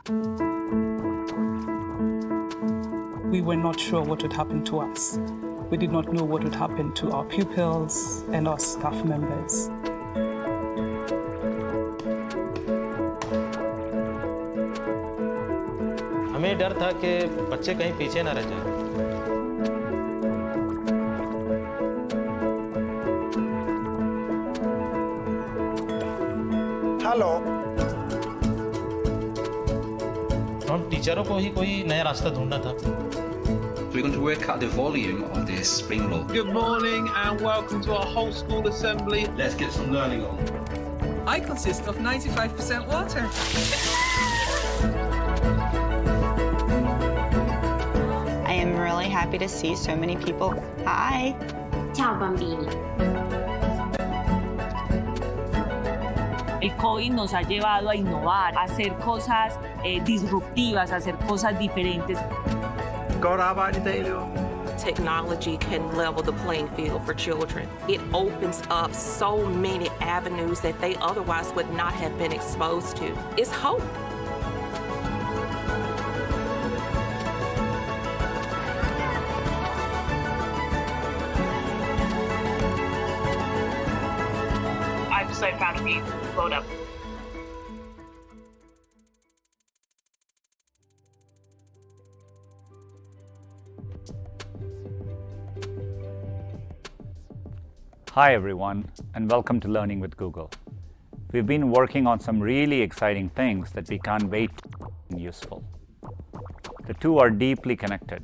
We were not sure what would happen to us. We did not know what would happen to our pupils and our staff members. हमें डर था कि बच्चे कहीं पीछे ना रह जाएं। हेलो। हम टीचरों को ही कोई नया रास्ता ढूंढना था। We're going to work out the volume of this spring roll. Good morning and welcome to our whole school assembly. Let's get some learning on. I consist of 95% water. I am really happy to see so many people. Hi. Ciao bambini. El COVID nos ha llevado a innovar, a hacer cosas disruptivas, a hacer cosas diferentes. Technology can level the playing field for children. It opens up so many avenues that they otherwise would not have been exposed to. It's hope. I'm so proud of you. Well done. Hi everyone, and welcome to Learning with Google. We've been working on some really exciting things that we can't wait to be useful. The two are deeply connected.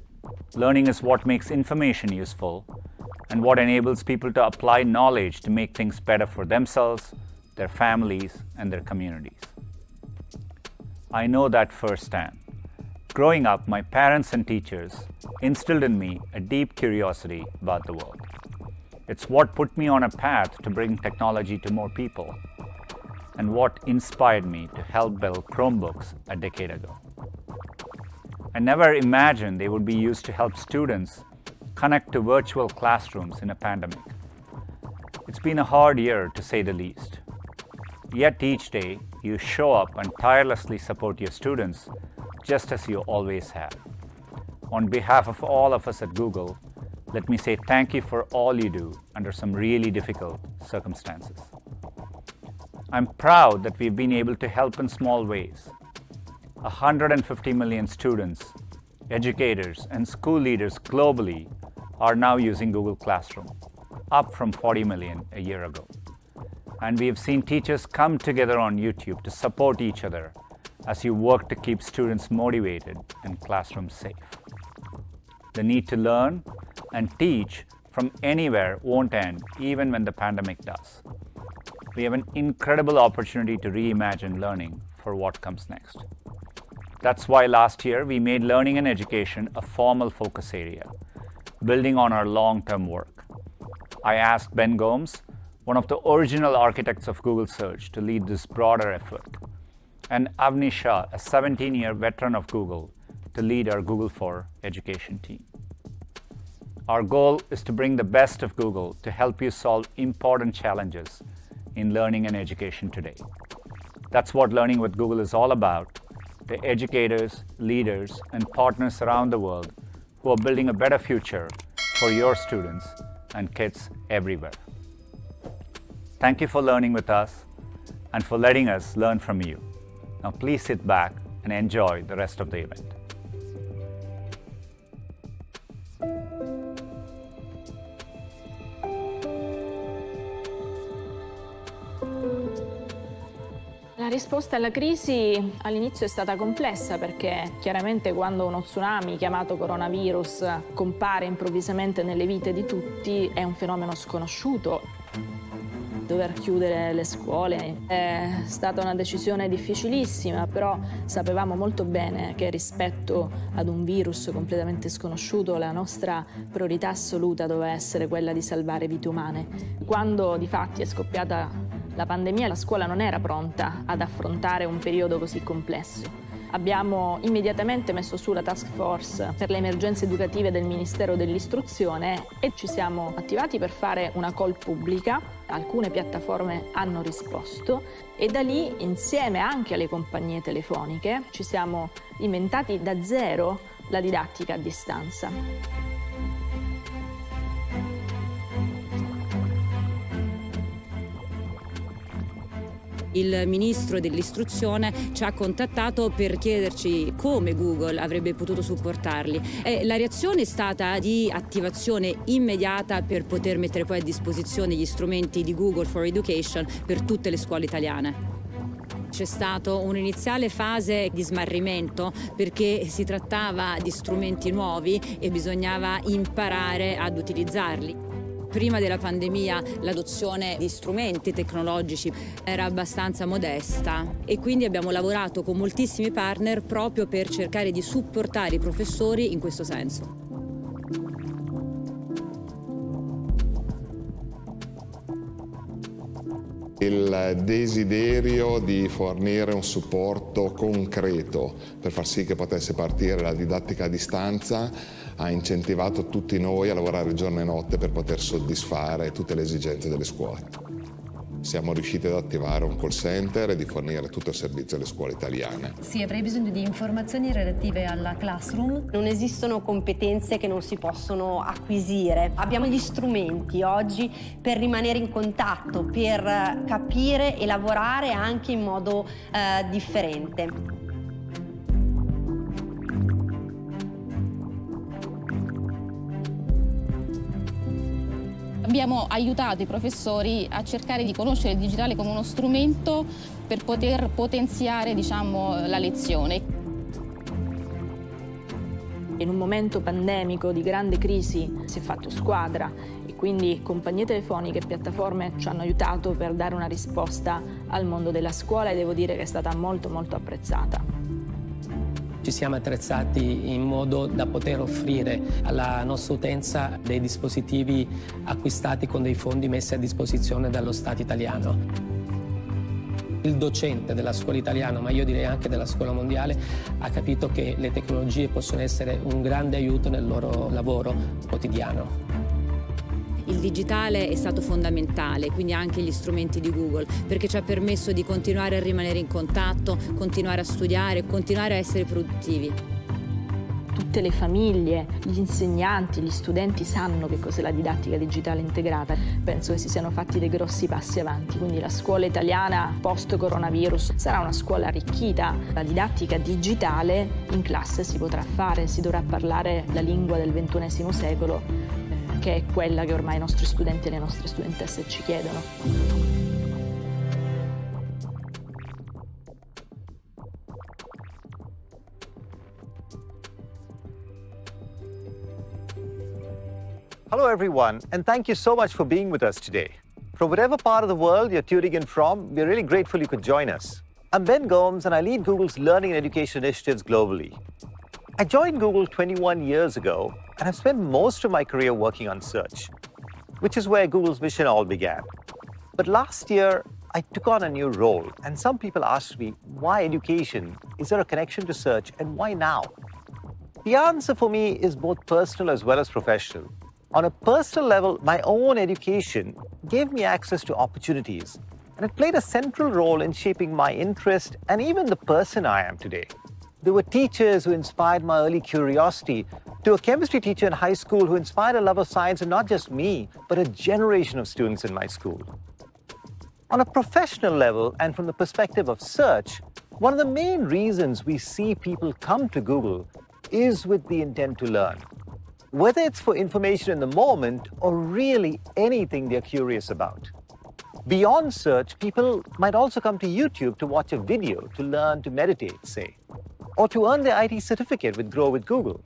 Learning is what makes information useful and what enables people to apply knowledge to make things better for themselves, their families, and their communities. I know that firsthand. Growing up, my parents and teachers instilled in me a deep curiosity about the world. It's what put me on a path to bring technology to more people, and what inspired me to help build Chromebooks a decade ago. I never imagined they would be used to help students connect to virtual classrooms in a pandemic. It's been a hard year, to say the least. Yet each day, you show up and tirelessly support your students, just as you always have. On behalf of all of us at Google, let me say thank you for all you do under some really difficult circumstances. I'm proud that we've been able to help in small ways. 150 million students, educators, and school leaders globally are now using Google Classroom, up from 40 million a year ago. And we have seen teachers come together on YouTube to support each other as you work to keep students motivated and classrooms safe. The need to learn and teach from anywhere won't end, even when the pandemic does. We have an incredible opportunity to reimagine learning for what comes next. That's why last year we made learning and education a formal focus area, building on our long-term work. I asked Ben Gomes, one of the original architects of Google Search, to lead this broader effort, and Avni Shah, a 17-year veteran of Google, to lead our Google for Education team. Our goal is to bring the best of Google to help you solve important challenges in learning and education today. That's what Learning with Google is all about: the educators, leaders, and partners around the world who are building a better future for your students and kids everywhere. Thank you for learning with us and for letting us learn from you. Now please sit back and enjoy the rest of the event. La risposta alla crisi all'inizio è stata complessa perché chiaramente quando uno tsunami chiamato coronavirus compare improvvisamente nelle vite di tutti è un fenomeno sconosciuto. Dover chiudere le scuole è stata una decisione difficilissima, però sapevamo molto bene che rispetto ad un virus completamente sconosciuto la nostra priorità assoluta doveva essere quella di salvare vite umane. Quando di fatti è scoppiata la pandemia, la scuola non era pronta ad affrontare un periodo così complesso. Abbiamo immediatamente messo su la task force per le emergenze educative del Ministero dell'Istruzione e ci siamo attivati per fare una call pubblica. Alcune piattaforme hanno risposto e da lì, insieme anche alle compagnie telefoniche, ci siamo inventati da zero la didattica a distanza. Il ministro dell'istruzione ci ha contattato per chiederci come Google avrebbe potuto supportarli e la reazione è stata di attivazione immediata per poter mettere poi a disposizione gli strumenti di Google for Education per tutte le scuole italiane. C'è stata un'iniziale fase di smarrimento perché si trattava di strumenti nuovi e bisognava imparare ad utilizzarli. Prima della pandemia l'adozione di strumenti tecnologici era abbastanza modesta e quindi abbiamo lavorato con moltissimi partner proprio per cercare di supportare i professori in questo senso. Il desiderio di fornire un supporto concreto per far sì che potesse partire la didattica a distanza ha incentivato tutti noi a lavorare giorno e notte per poter soddisfare tutte le esigenze delle scuole. Siamo riusciti ad attivare un call center e di fornire tutto il servizio alle scuole italiane. Sì, avrei bisogno di informazioni relative alla classroom. Non esistono competenze che non si possono acquisire. Abbiamo gli strumenti oggi per rimanere in contatto, per capire e lavorare anche in modo differente. Abbiamo aiutato i professori a cercare di conoscere il digitale come uno strumento per poter potenziare, la lezione. In un momento pandemico di grande crisi si è fatto squadra e quindi compagnie telefoniche e piattaforme ci hanno aiutato per dare una risposta al mondo della scuola e devo dire che è stata molto molto apprezzata. Ci siamo attrezzati in modo da poter offrire alla nostra utenza dei dispositivi acquistati con dei fondi messi a disposizione dallo Stato italiano. Il docente della scuola italiana, ma io direi anche della scuola mondiale, ha capito che le tecnologie possono essere un grande aiuto nel loro lavoro quotidiano. Il digitale è stato fondamentale, quindi anche gli strumenti di Google, perché ci ha permesso di continuare a rimanere in contatto, continuare a studiare, continuare a essere produttivi. Tutte le famiglie, gli insegnanti, gli studenti sanno che cos'è la didattica digitale integrata. Penso che si siano fatti dei grossi passi avanti, quindi la scuola italiana post-coronavirus sarà una scuola arricchita. La didattica digitale in classe si potrà fare, si dovrà parlare la lingua del XXI secolo, che è quella che ormai i nostri studenti e le nostre studentesse ci chiedono. Hello everyone, and thank you so much for being with us today. From whatever part of the world you're tuning in from, we're really grateful you could join us. I'm Ben Gomes and I lead Google's learning and education initiatives globally. I joined Google 21 years ago and I've spent most of my career working on search, which is where Google's mission all began. But last year, I took on a new role and some people asked me, why education? Is there a connection to search and why now? The answer for me is both personal as well as professional. On a personal level, my own education gave me access to opportunities and it played a central role in shaping my interest and even the person I am today. There were teachers who inspired my early curiosity, to a chemistry teacher in high school who inspired a love of science, and not just me, but a generation of students in my school. On a professional level, and from the perspective of search, one of the main reasons we see people come to Google is with the intent to learn. Whether it's for information in the moment or really anything they're curious about. Beyond search, people might also come to YouTube to watch a video, to learn to meditate, say, or to earn their IT certificate with Grow with Google.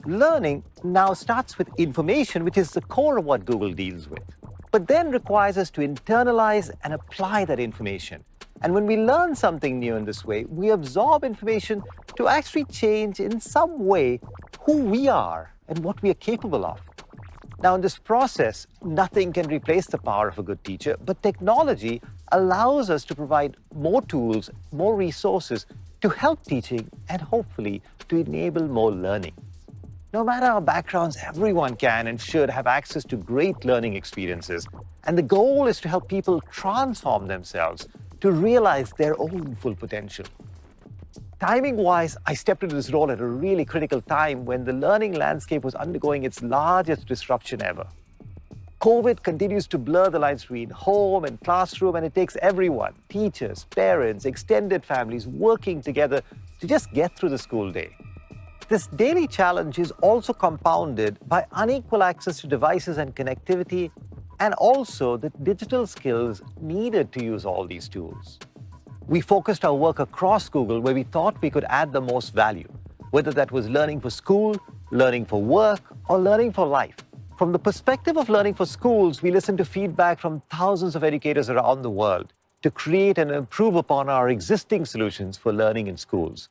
Learning now starts with information, which is the core of what Google deals with, but then requires us to internalize and apply that information. And when we learn something new in this way, we absorb information to actually change in some way who we are and what we are capable of. Now, in this process, nothing can replace the power of a good teacher, but technology allows us to provide more tools, more resources to help teaching, and hopefully to enable more learning. No matter our backgrounds, everyone can and should have access to great learning experiences. And the goal is to help people transform themselves to realize their own full potential. Timing-wise, I stepped into this role at a really critical time when the learning landscape was undergoing its largest disruption ever. COVID continues to blur the lines between home and classroom, and it takes everyone, teachers, parents, extended families, working together to just get through the school day. This daily challenge is also compounded by unequal access to devices and connectivity, and also the digital skills needed to use all these tools. We focused our work across Google where we thought we could add the most value, whether that was learning for school, learning for work, or learning for life. From the perspective of learning for schools, we listened to feedback from thousands of educators around the world to create and improve upon our existing solutions for learning in schools,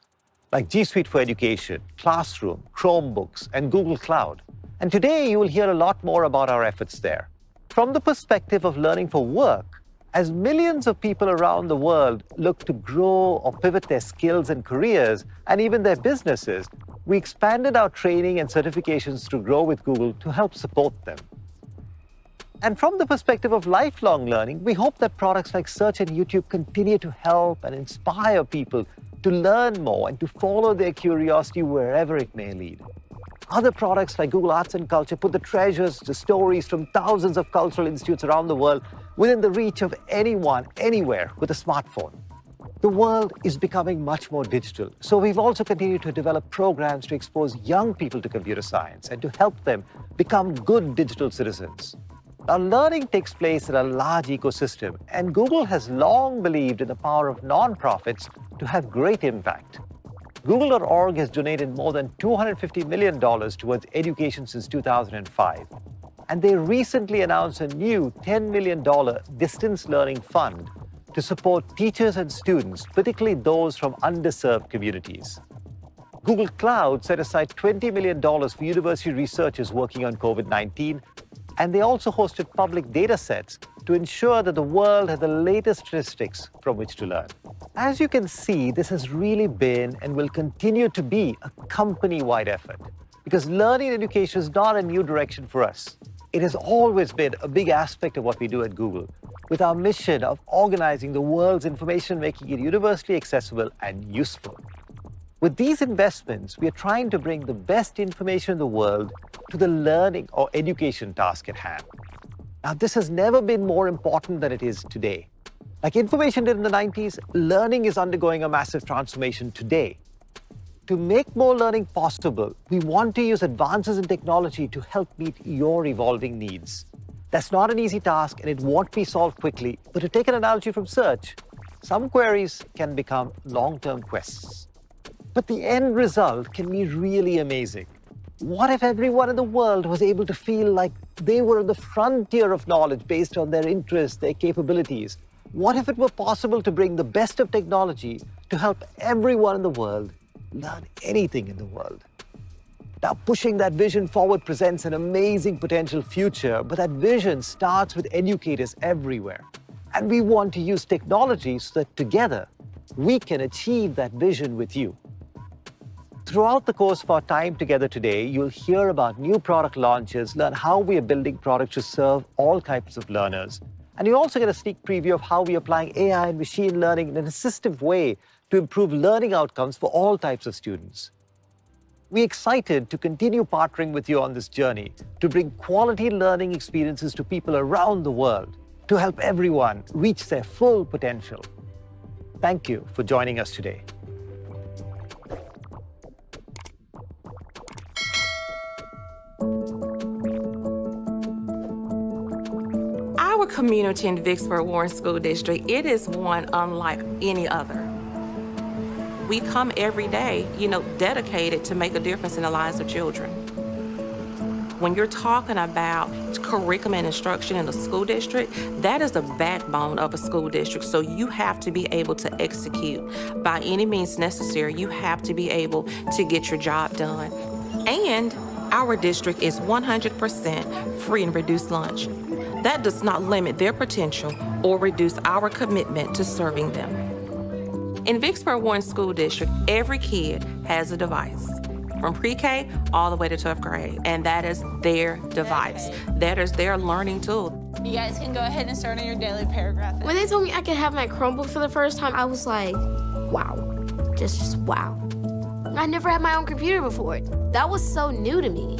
like GSUITE for Education, Classroom, Chromebooks, and Google Cloud. And today you will hear a lot more about our efforts there. From the perspective of learning for work, as millions of people around the world look to grow or pivot their skills and careers, and even their businesses, we expanded our training and certifications through Grow with Google to help support them. And from the perspective of lifelong learning, we hope that products like Search and YouTube continue to help and inspire people to learn more and to follow their curiosity wherever it may lead. Other products like Google Arts and Culture put the treasures, the stories from thousands of cultural institutes around the world within the reach of anyone, anywhere with a smartphone. The world is becoming much more digital, so we've also continued to develop programs to expose young people to computer science and to help them become good digital citizens. Now, learning takes place in a large ecosystem, and Google has long believed in the power of nonprofits to have great impact. Google.org has donated more than $250 million towards education since 2005. And they recently announced a new $10 million distance learning fund to support teachers and students, particularly those from underserved communities. Google Cloud set aside $20 million for university researchers working on COVID-19, and they also hosted public data sets to ensure that the world had the latest statistics from which to learn. As you can see, this has really been and will continue to be a company-wide effort, because learning and education is not a new direction for us. It has always been a big aspect of what we do at Google, with our mission of organizing the world's information, making it universally accessible and useful. With these investments, we are trying to bring the best information in the world to the learning or education task at hand. Now, this has never been more important than it is today. Like information did in the 90s, learning is undergoing a massive transformation today. To make more learning possible, we want to use advances in technology to help meet your evolving needs. That's not an easy task, and it won't be solved quickly. But to take an analogy from search, some queries can become long-term quests. But the end result can be really amazing. What if everyone in the world was able to feel like they were on the frontier of knowledge based on their interests, their capabilities? What if it were possible to bring the best of technology to help everyone in the world learn anything in the world? Now, pushing that vision forward presents an amazing potential future, but that vision starts with educators everywhere. And we want to use technology so that together we can achieve that vision with you. Throughout the course of our time together today, you'll hear about new product launches, learn how we are building products to serve all types of learners. And you'll also get a sneak preview of how we are applying AI and machine learning in an assistive way to improve learning outcomes for all types of students. We're excited to continue partnering with you on this journey to bring quality learning experiences to people around the world to help everyone reach their full potential. Thank you for joining us today. Our community in Vicksburg Warren School District, it is one unlike any other. We come every day, dedicated to make a difference in the lives of children. When you're talking about curriculum and instruction in a school district, that is the backbone of a school district. So you have to be able to execute by any means necessary. You have to be able to get your job done. And our district is 100% free and reduced lunch. That does not limit their potential or reduce our commitment to serving them. In Vicksburg Warren School District, every kid has a device, from pre-K all the way to 12th grade, and that is their device. That is their learning tool. You guys can go ahead and start on your daily paragraph. When they told me I could have my Chromebook for the first time, I was like, wow, just wow. I never had my own computer before. That was so new to me.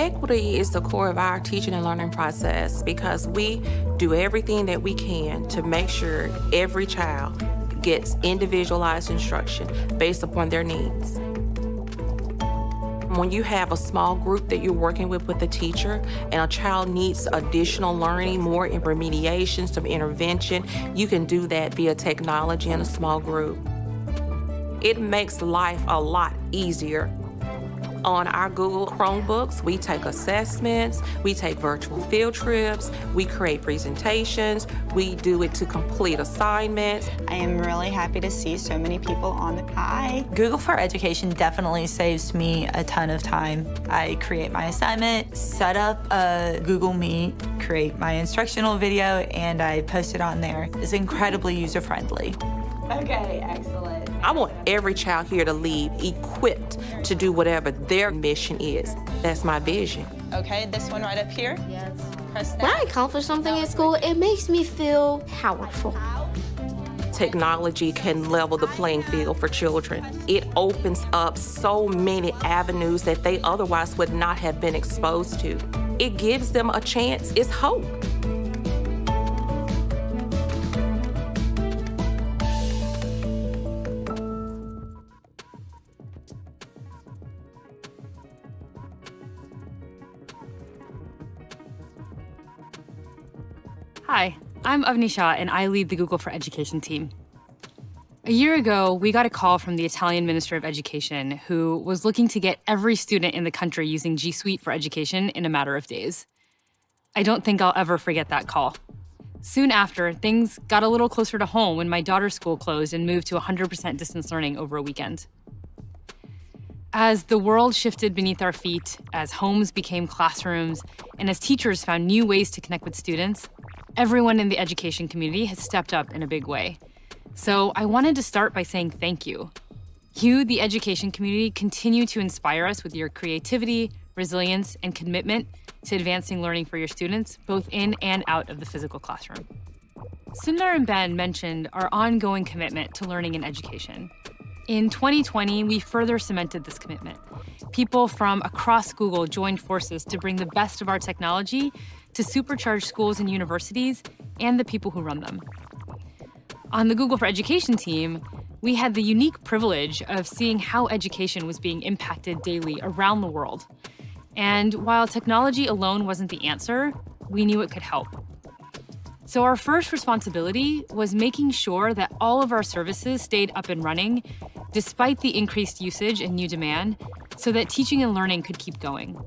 Equity is the core of our teaching and learning process because we do everything that we can to make sure every child gets individualized instruction based upon their needs. When you have a small group that you're working with a teacher and a child needs additional learning, more remediation, some intervention, you can do that via technology in a small group. It makes life a lot easier. On our Google Chromebooks, we take assessments, we take virtual field trips, we create presentations, we do it to complete assignments. I am really happy to see so many people on the Hi. Google for Education definitely saves me a ton of time. I create my assignment, set up a Google Meet, create my instructional video, and I post it on there. It's incredibly user-friendly. Okay, excellent. I want every child here to leave equipped to do whatever their mission is. That's my vision. Okay, this one right up here. Yes. Press that. When I accomplish something at school, it makes me feel powerful. Technology can level the playing field for children. It opens up so many avenues that they otherwise would not have been exposed to. It gives them a chance. It's hope. Hi, I'm Avni Shah, and I lead the Google for Education team. A year ago, we got a call from the Italian Minister of Education, who was looking to get every student in the country using GSUITE for education in a matter of days. I don't think I'll ever forget that call. Soon after, things got a little closer to home when my daughter's school closed and moved to 100% distance learning over a weekend. As the world shifted beneath our feet, as homes became classrooms, and as teachers found new ways to connect with students, everyone in the education community has stepped up in a big way. So I wanted to start by saying thank you. You, the education community, continue to inspire us with your creativity, resilience, and commitment to advancing learning for your students, both in and out of the physical classroom. Sundar and Ben mentioned our ongoing commitment to learning and education. In 2020, we further cemented this commitment. People from across Google joined forces to bring the best of our technology to supercharge schools and universities and the people who run them. On the Google for Education team, we had the unique privilege of seeing how education was being impacted daily around the world. And while technology alone wasn't the answer, we knew it could help. So our first responsibility was making sure that all of our services stayed up and running despite the increased usage and new demand, so that teaching and learning could keep going.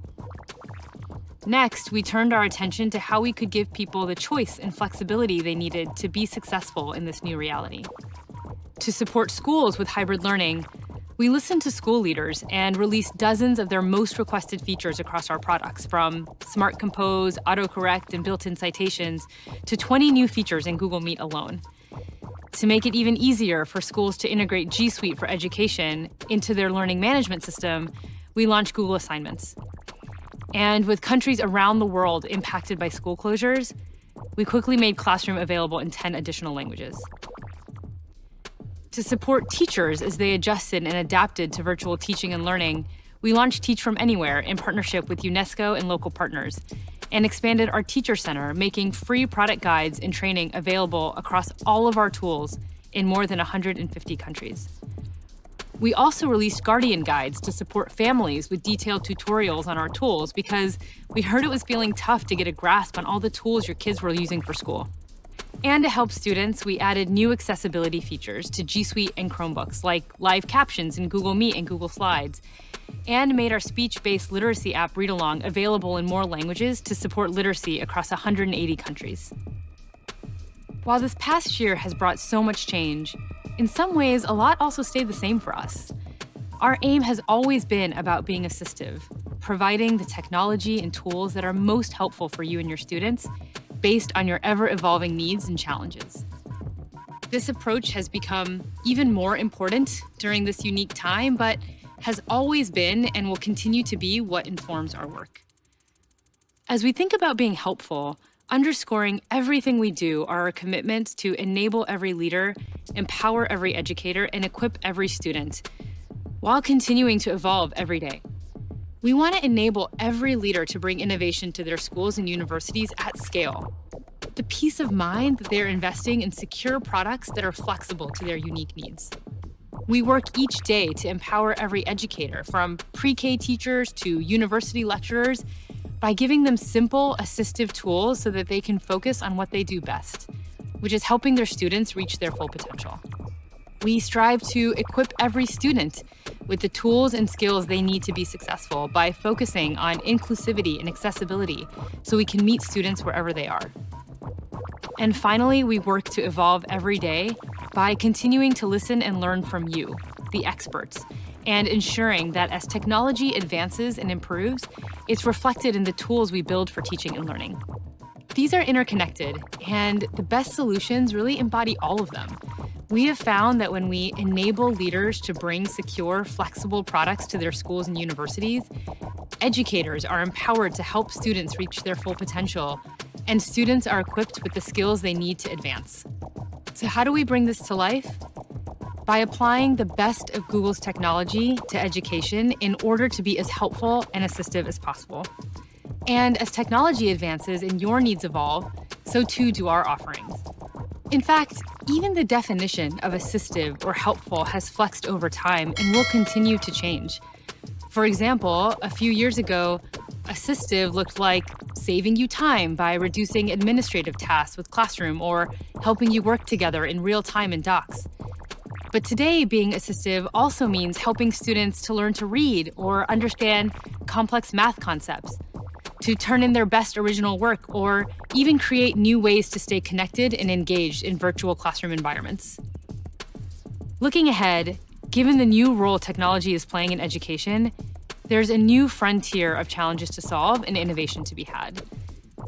Next, we turned our attention to how we could give people the choice and flexibility they needed to be successful in this new reality. To support schools with hybrid learning, we listened to school leaders and released dozens of their most requested features across our products, from Smart Compose, autocorrect, and built-in citations, to 20 new features in Google Meet alone. To make it even easier for schools to integrate GSUITE for Education into their learning management system, we launched Google Assignments. And with countries around the world impacted by school closures, we quickly made Classroom available in 10 additional languages. To support teachers as they adjusted and adapted to virtual teaching and learning, we launched Teach From Anywhere in partnership with UNESCO and local partners, and expanded our Teacher Center, making free product guides and training available across all of our tools in more than 150 countries. We also released Guardian guides to support families with detailed tutorials on our tools, because we heard it was feeling tough to get a grasp on all the tools your kids were using for school. And to help students, we added new accessibility features to GSUITE and Chromebooks, like live captions in Google Meet and Google Slides, and made our speech-based literacy app Read Along available in more languages to support literacy across 180 countries. While this past year has brought so much change, in some ways, a lot also stayed the same for us. Our aim has always been about being assistive, providing the technology and tools that are most helpful for you and your students, based on your ever-evolving needs and challenges. This approach has become even more important during this unique time, but has always been and will continue to be what informs our work. As we think about being helpful, underscoring everything we do are our commitments to enable every leader, empower every educator, and equip every student, while continuing to evolve every day. We want to enable every leader to bring innovation to their schools and universities at scale. The peace of mind that they're investing in secure products that are flexible to their unique needs. We work each day to empower every educator, from pre-K teachers to university lecturers, by giving them simple, assistive tools so that they can focus on what they do best, which is helping their students reach their full potential. We strive to equip every student with the tools and skills they need to be successful by focusing on inclusivity and accessibility so we can meet students wherever they are. And finally, we work to evolve every day by continuing to listen and learn from you, the experts, and ensuring that as technology advances and improves, it's reflected in the tools we build for teaching and learning. These are interconnected, and the best solutions really embody all of them. We have found that when we enable leaders to bring secure, flexible products to their schools and universities, educators are empowered to help students reach their full potential, and students are equipped with the skills they need to advance. So how do we bring this to life? By applying the best of Google's technology to education in order to be as helpful and assistive as possible. And as technology advances and your needs evolve, so too do our offerings. In fact, even the definition of assistive or helpful has flexed over time and will continue to change. For example, a few years ago, assistive looked like saving you time by reducing administrative tasks with Classroom or helping you work together in real time in docs. But today, being assistive also means helping students to learn to read or understand complex math concepts, to turn in their best original work, or even create new ways to stay connected and engaged in virtual classroom environments. Looking ahead, given the new role technology is playing in education, there's a new frontier of challenges to solve and innovation to be had.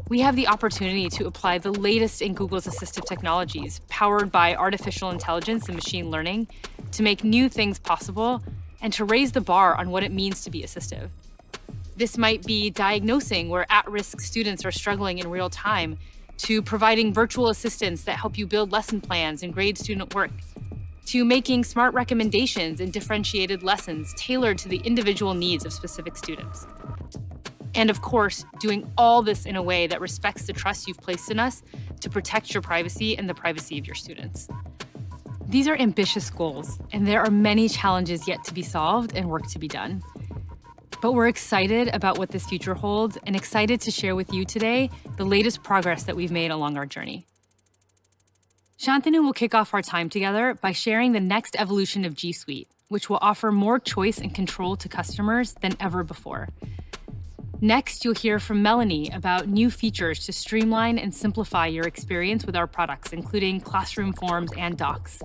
We have the opportunity to apply the latest in Google's assistive technologies, powered by artificial intelligence and machine learning, to make new things possible and to raise the bar on what it means to be assistive. This might be diagnosing where at-risk students are struggling in real time, to providing virtual assistants that help you build lesson plans and grade student work, to making smart recommendations and differentiated lessons tailored to the individual needs of specific students. And of course, doing all this in a way that respects the trust you've placed in us to protect your privacy and the privacy of your students. These are ambitious goals, and there are many challenges yet to be solved and work to be done. But we're excited about what this future holds and excited to share with you today the latest progress that we've made along our journey. Shantanu will kick off our time together by sharing the next evolution of G Suite, which will offer more choice and control to customers than ever before. Next, you'll hear from Melanie about new features to streamline and simplify your experience with our products, including classroom forms and docs.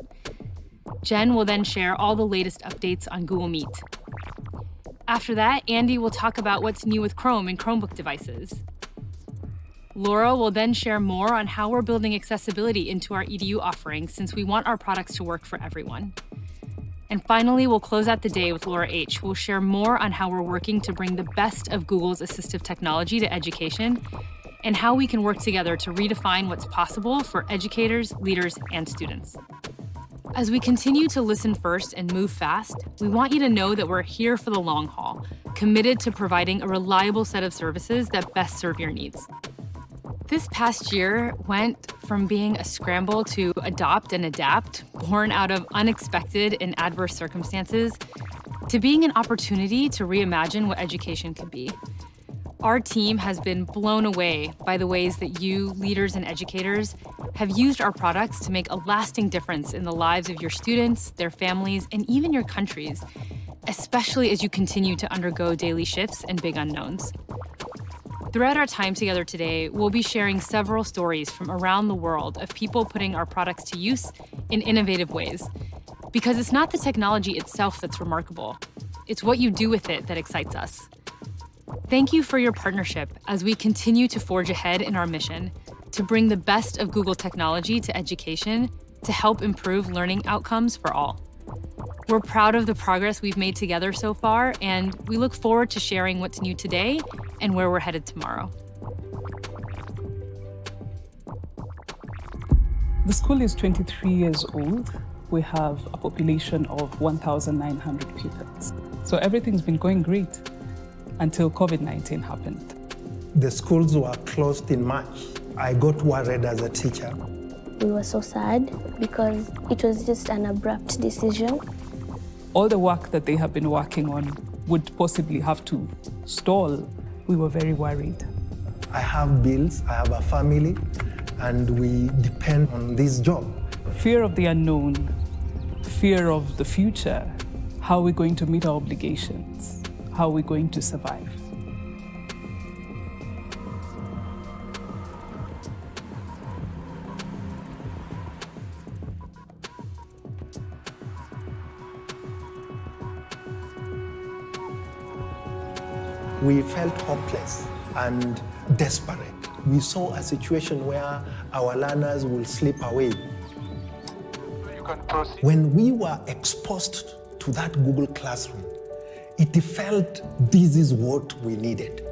Jen will then share all the latest updates on Google Meet. After that, Andy will talk about what's new with Chrome and Chromebook devices. Laura will then share more on how we're building accessibility into our EDU offerings, since we want our products to work for everyone. And finally, we'll close out the day with Laura H., who will share more on how we're working to bring the best of Google's assistive technology to education and how we can work together to redefine what's possible for educators, leaders, and students. As we continue to listen first and move fast, we want you to know that we're here for the long haul, committed to providing a reliable set of services that best serve your needs. This past year went from being a scramble to adopt and adapt, born out of unexpected and adverse circumstances, to being an opportunity to reimagine what education could be. Our team has been blown away by the ways that you, leaders and educators, have used our products to make a lasting difference in the lives of your students, their families, and even your countries, especially as you continue to undergo daily shifts and big unknowns. Throughout our time together today, we'll be sharing several stories from around the world of people putting our products to use in innovative ways. Because it's not the technology itself that's remarkable, it's what you do with it that excites us. Thank you for your partnership as we continue to forge ahead in our mission to bring the best of Google technology to education to help improve learning outcomes for all. We're proud of the progress we've made together so far, and we look forward to sharing what's new today and where we're headed tomorrow. The school is 23 years old. We have a population of 1,900 pupils. So everything's been going great until COVID-19 happened. The schools were closed in March. I got worried as a teacher. We were so sad because it was just an abrupt decision. All the work that they have been working on would possibly have to stall. We were very worried. I have bills, I have a family, and we depend on this job. Fear of the unknown, fear of the future. How are we going to meet our obligations? How are we going to survive? We felt hopeless and desperate. We saw a situation where our learners will slip away. When we were exposed to that Google Classroom, it felt this is what we needed.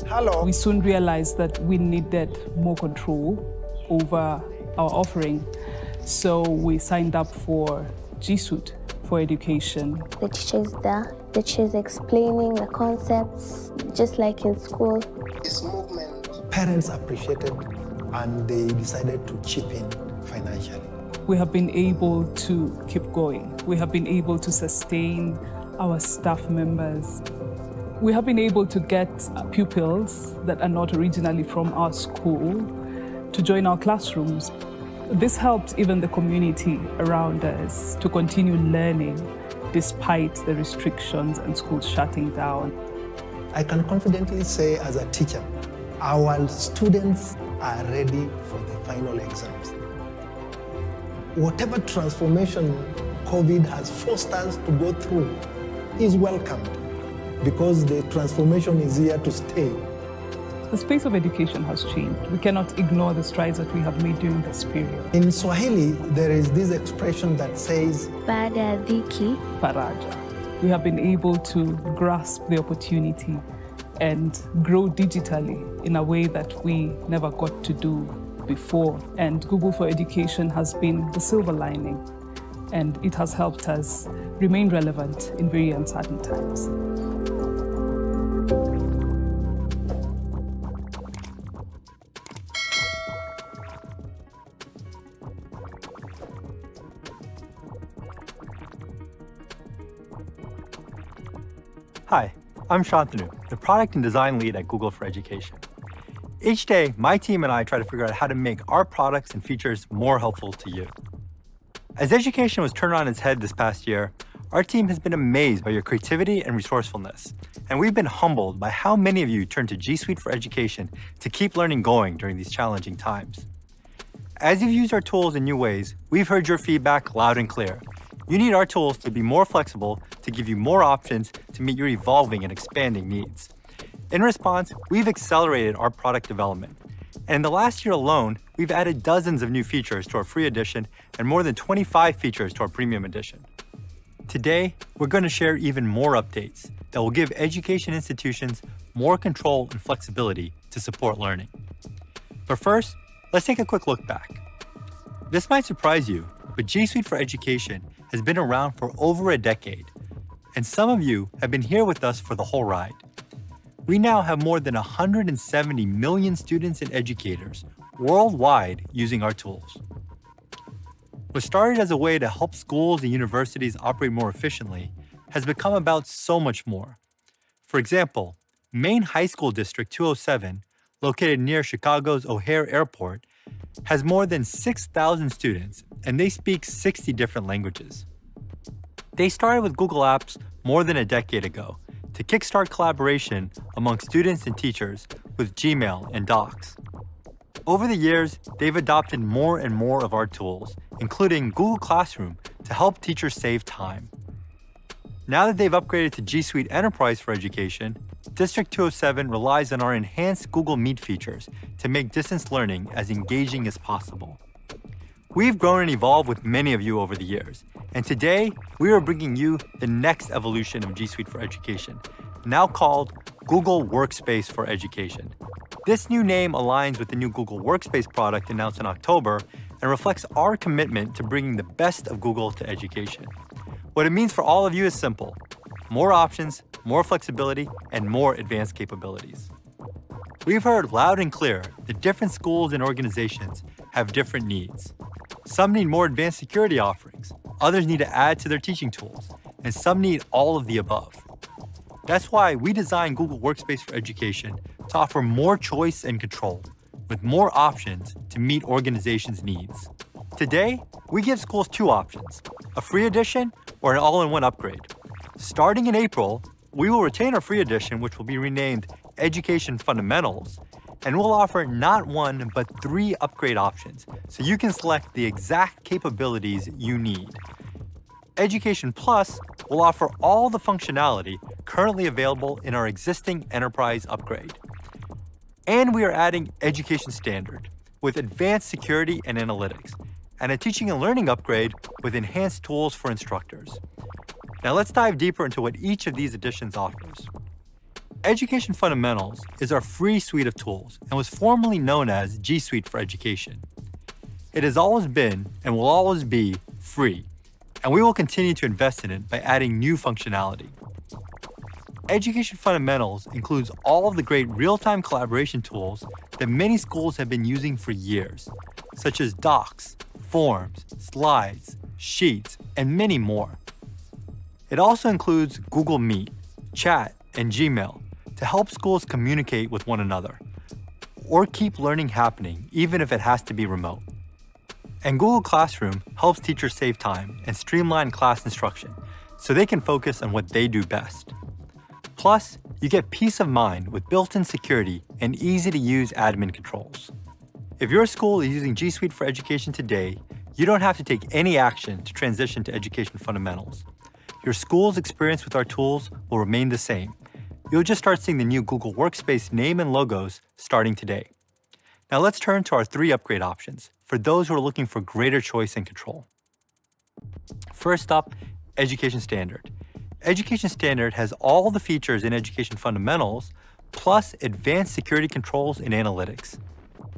Hello. We soon realized that we needed more control over our offering, so we signed up for GSUITE for education. The teacher is there. The teacher is explaining the concepts, just like in school. Parents appreciated and they decided to chip in financially. We have been able to keep going. We have been able to sustain our staff members. We have been able to get pupils that are not originally from our school to join our classrooms. This helps even the community around us to continue learning despite the restrictions and schools shutting down. I can confidently say as a teacher, our students are ready for the final exams. Whatever transformation COVID has forced us to go through is welcomed because the transformation is here to stay. The space of education has changed. We cannot ignore the strides that we have made during this period. In Swahili, there is this expression that says, Baada ya dhiki, faraja. We have been able to grasp the opportunity and grow digitally in a way that we never got to do before. And Google for Education has been the silver lining, and it has helped us remain relevant in very uncertain times. Hi, I'm Shantanu, the Product and Design Lead at Google for Education. Each day, my team and I try to figure out how to make our products and features more helpful to you. As education was turned on its head this past year, our team has been amazed by your creativity and resourcefulness, and we've been humbled by how many of you turn to G Suite for Education to keep learning going during these challenging times. As you've used our tools in new ways, we've heard your feedback loud and clear. You need our tools to be more flexible, to give you more options to meet your evolving and expanding needs. In response, we've accelerated our product development. And in the last year alone, we've added dozens of new features to our free edition and more than 25 features to our premium edition. Today, we're going to share even more updates that will give education institutions more control and flexibility to support learning. But first, let's take a quick look back. This might surprise you, but G Suite for Education has been around for over a decade, and some of you have been here with us for the whole ride. We now have more than 170 million students and educators worldwide using our tools. What started as a way to help schools and universities operate more efficiently has become about so much more. For example, Maine High School District 207, located near Chicago's O'Hare Airport, has more than 6,000 students, and they speak 60 different languages. They started with Google Apps more than a decade ago to kickstart collaboration among students and teachers with Gmail and Docs. Over the years, they've adopted more and more of our tools, including Google Classroom, to help teachers save time. Now that they've upgraded to G Suite Enterprise for Education, District 207 relies on our enhanced Google Meet features to make distance learning as engaging as possible. We've grown and evolved with many of you over the years, and today we are bringing you the next evolution of G Suite for Education, now called Google Workspace for Education. This new name aligns with the new Google Workspace product announced in October and reflects our commitment to bringing the best of Google to education. What it means for all of you is simple: more options, more flexibility, and more advanced capabilities. We've heard loud and clear that different schools and organizations have different needs. Some need more advanced security offerings, others need to add to their teaching tools, and some need all of the above. That's why we designed Google Workspace for Education to offer more choice and control, with more options to meet organizations' needs. Today, we give schools two options: a free edition or an all-in-one upgrade. Starting in April, we will retain our free edition, which will be renamed Education Fundamentals, and we'll offer not one, but 3 upgrade options, so you can select the exact capabilities you need. Education Plus will offer all the functionality currently available in our existing Enterprise upgrade. And we are adding Education Standard with advanced security and analytics, and a teaching and learning upgrade with enhanced tools for instructors. Now let's dive deeper into what each of these additions offers. Education Fundamentals is our free suite of tools and was formerly known as G Suite for Education. It has always been and will always be free, and we will continue to invest in it by adding new functionality. Education Fundamentals includes all of the great real-time collaboration tools that many schools have been using for years, such as docs, forms, slides, sheets, and many more. It also includes Google Meet, Chat, and Gmail to help schools communicate with one another or keep learning happening even if it has to be remote. And Google Classroom helps teachers save time and streamline class instruction so they can focus on what they do best. Plus, you get peace of mind with built-in security and easy-to-use admin controls. If your school is using G Suite for Education today, you don't have to take any action to transition to Education Fundamentals. Your school's experience with our tools will remain the same. You'll just start seeing the new Google Workspace name and logos starting today. Now let's turn to our 3 upgrade options for those who are looking for greater choice and control. First up, Education Standard. Education Standard has all the features in Education Fundamentals, plus advanced security controls and analytics.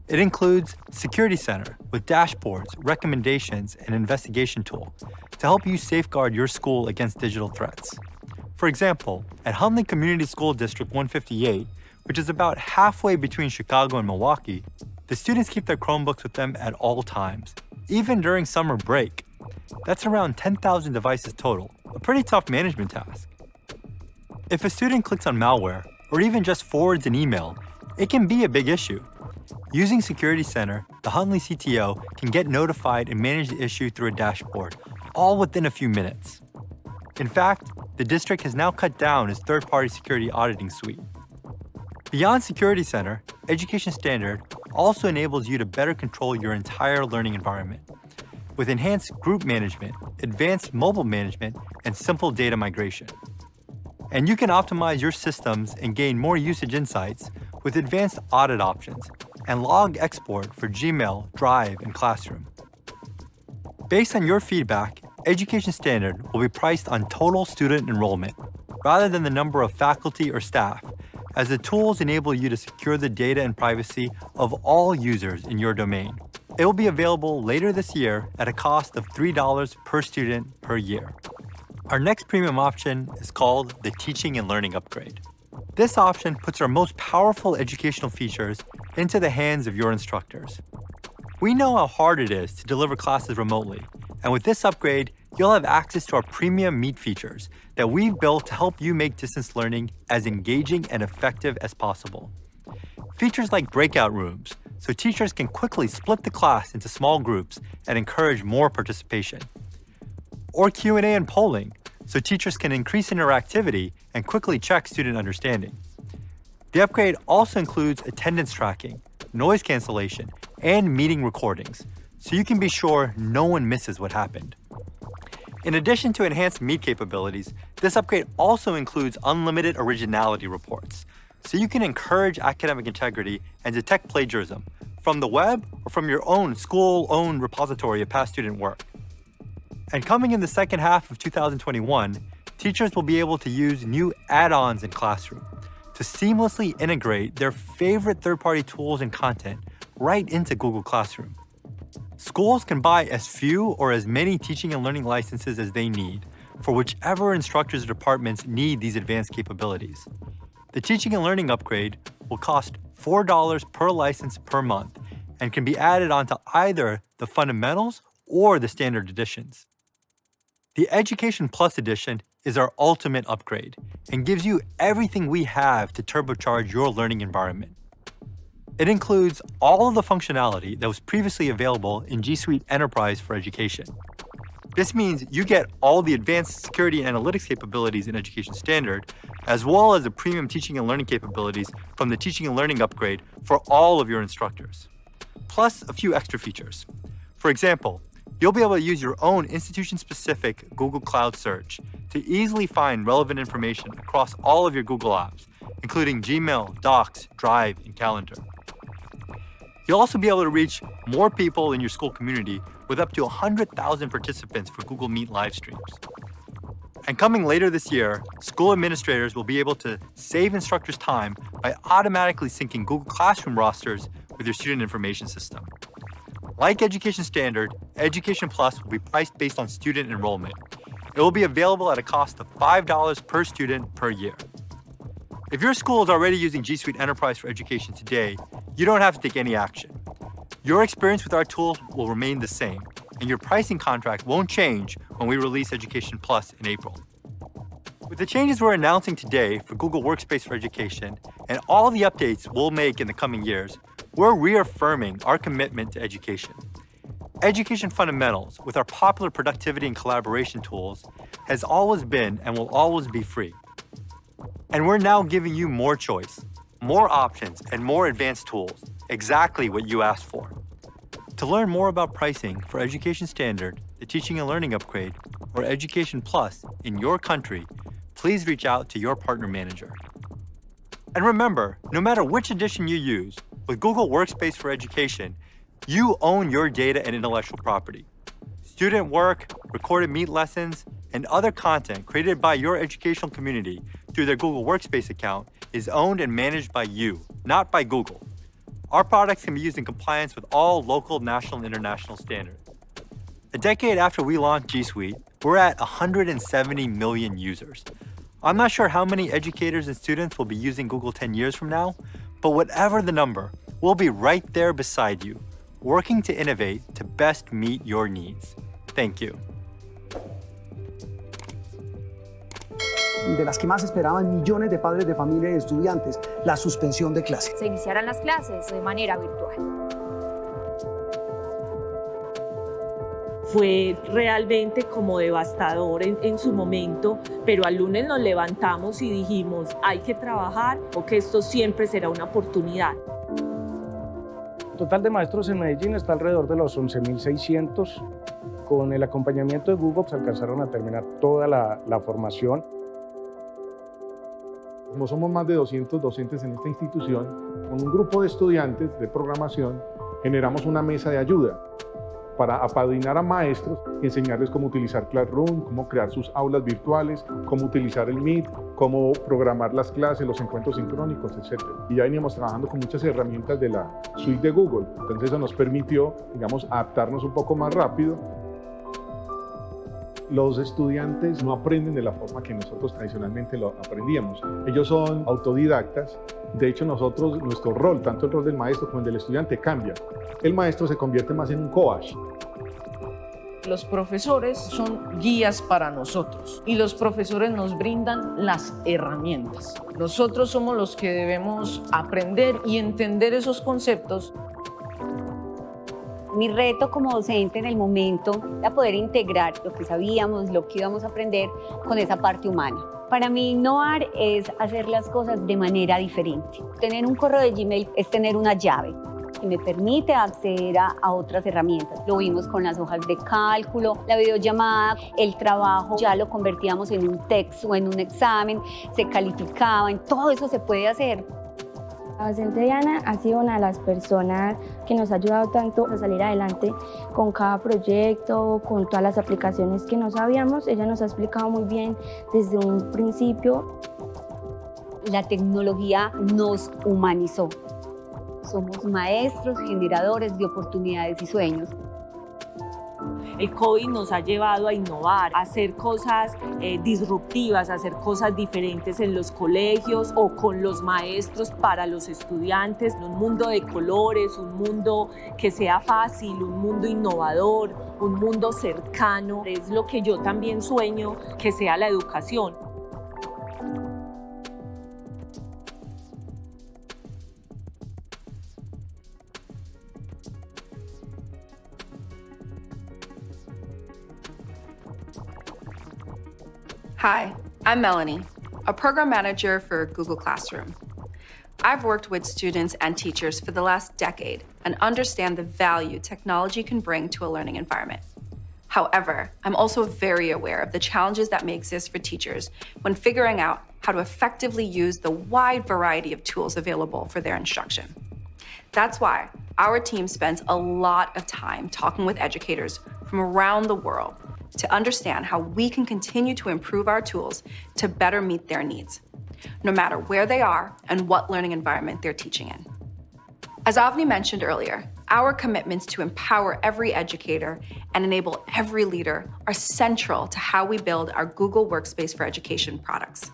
It includes Security Center with dashboards, recommendations, and investigation tool to help you safeguard your school against digital threats. For example, at Hunley Community School District 158, which is about halfway between Chicago and Milwaukee, the students keep their Chromebooks with them at all times, even during summer break. That's around 10,000 devices total, a pretty tough management task. If a student clicks on malware, or even just forwards an email, it can be a big issue. Using Security Center, the Hunley CTO can get notified and manage the issue through a dashboard, all within a few minutes. In fact, the district has now cut down its third-party security auditing suite. Beyond Security Center, Education Standard also enables you to better control your entire learning environment with enhanced group management, advanced mobile management, and simple data migration. And you can optimize your systems and gain more usage insights with advanced audit options and log export for Gmail, Drive, and Classroom. Based on your feedback, Education Standard will be priced on total student enrollment rather than the number of faculty or staff, as the tools enable you to secure the data and privacy of all users in your domain. It will be available later this year at a cost of $3 per student per year. Our next premium option is called the Teaching and Learning Upgrade. This option puts our most powerful educational features into the hands of your instructors. We know how hard it is to deliver classes remotely, and with this upgrade, you'll have access to our premium Meet features that we've built to help you make distance learning as engaging and effective as possible. Features like breakout rooms, so teachers can quickly split the class into small groups and encourage more participation. Or Q&A and polling, so teachers can increase interactivity and quickly check student understanding. The upgrade also includes attendance tracking, noise cancellation, and meeting recordings, so you can be sure no one misses what happened. In addition to enhanced Meet capabilities, this upgrade also includes unlimited originality reports, so you can encourage academic integrity and detect plagiarism from the web or from your own school-owned repository of past student work. And coming in the second half of 2021, teachers will be able to use new add-ons in Classroom to seamlessly integrate their favorite third-party tools and content right into Google Classroom. Schools can buy as few or as many teaching and learning licenses as they need for whichever instructors or departments need these advanced capabilities. The teaching and learning upgrade will cost $4 per license per month and can be added onto either the fundamentals or the standard editions. The Education Plus edition is our ultimate upgrade and gives you everything we have to turbocharge your learning environment. It includes all of the functionality that was previously available in G Suite Enterprise for Education. This means you get all the advanced security and analytics capabilities in Education Standard, as well as the premium teaching and learning capabilities from the Teaching and Learning upgrade for all of your instructors, plus a few extra features. For example, you'll be able to use your own institution-specific Google Cloud search to easily find relevant information across all of your Google apps, including Gmail, Docs, Drive, and Calendar. You'll also be able to reach more people in your school community with up to 100,000 participants for Google Meet live streams. And coming later this year, school administrators will be able to save instructors time by automatically syncing Google Classroom rosters with your student information system. Like Education Standard, Education Plus will be priced based on student enrollment. It will be available at a cost of $5 per student per year. If your school is already using G Suite Enterprise for Education today, you don't have to take any action. Your experience with our tools will remain the same, and your pricing contract won't change when we release Education Plus in April. With the changes we're announcing today for Google Workspace for Education and all the updates we'll make in the coming years, we're reaffirming our commitment to education. Education Fundamentals, with our popular productivity and collaboration tools, has always been and will always be free. And we're now giving you more choice, more options, and more advanced tools, exactly what you asked for. To learn more about pricing for Education Standard, the Teaching and Learning Upgrade, or Education Plus in your country, please reach out to your partner manager. And remember, no matter which edition you use, with Google Workspace for Education, you own your data and intellectual property. Student work, recorded Meet lessons, and other content created by your educational community through their Google Workspace account is owned and managed by you, not by Google. Our products can be used in compliance with all local, national, and international standards. A decade after we launched G Suite, we're at 170 million users. I'm not sure how many educators and students will be using Google 10 years from now, but whatever the number, we'll be right there beside you, working to innovate to best meet your needs. Thank you. De las que más esperaban millones de padres de familia y estudiantes, la suspensión de clases. Se iniciarán las clases de manera virtual. Fue realmente como devastador en su momento, pero al lunes nos levantamos y dijimos, hay que trabajar porque esto siempre será una oportunidad. El total de maestros en Medellín está alrededor de los 11.600. Con el acompañamiento de Google se alcanzaron a terminar toda la formación. Como somos más de 200 docentes en esta institución, con un grupo de estudiantes de programación generamos una mesa de ayuda para apadrinar a maestros y enseñarles cómo utilizar Classroom, cómo crear sus aulas virtuales, cómo utilizar el Meet, cómo programar las clases, los encuentros sincrónicos, etc. Y ya veníamos trabajando con muchas herramientas de la suite de Google, entonces eso nos permitió, digamos, adaptarnos un poco más rápido. Los estudiantes no aprenden de la forma que nosotros tradicionalmente lo aprendíamos. Ellos son autodidactas. De hecho, nuestro rol, tanto el rol del maestro como el del estudiante, cambia. El maestro se convierte más en un coach. Los profesores son guías para nosotros y los profesores nos brindan las herramientas. Nosotros somos los que debemos aprender y entender esos conceptos. Mi reto como docente en el momento era poder integrar lo que sabíamos, lo que íbamos a aprender con esa parte humana. Para mí innovar es hacer las cosas de manera diferente. Tener un correo de Gmail es tener una llave. y me permite acceder a otras herramientas. Lo vimos con las hojas de cálculo, la videollamada, el trabajo ya lo convertíamos en un texto o en un examen, se calificaba, en todo eso se puede hacer. La docente Diana ha sido una de las personas que nos ha ayudado tanto a salir adelante con cada proyecto, con todas las aplicaciones que no sabíamos. Ella nos ha explicado muy bien desde un principio. La tecnología nos humanizó. Somos maestros, generadores de oportunidades y sueños. El COVID nos ha llevado a innovar, a hacer cosas disruptivas, a hacer cosas diferentes en los colegios o con los maestros para los estudiantes. Un mundo de colores, un mundo que sea fácil, un mundo innovador, un mundo cercano. Es lo que yo también sueño que sea la educación. Hi, I'm Melanie, a program manager for Google Classroom. I've worked with students and teachers for the last decade and understand the value technology can bring to a learning environment. However, I'm also very aware of the challenges that may exist for teachers when figuring out how to effectively use the wide variety of tools available for their instruction. That's why our team spends a lot of time talking with educators from around the world to understand how we can continue to improve our tools to better meet their needs, no matter where they are and what learning environment they're teaching in. As Avni mentioned earlier, our commitments to empower every educator and enable every leader are central to how we build our Google Workspace for Education products.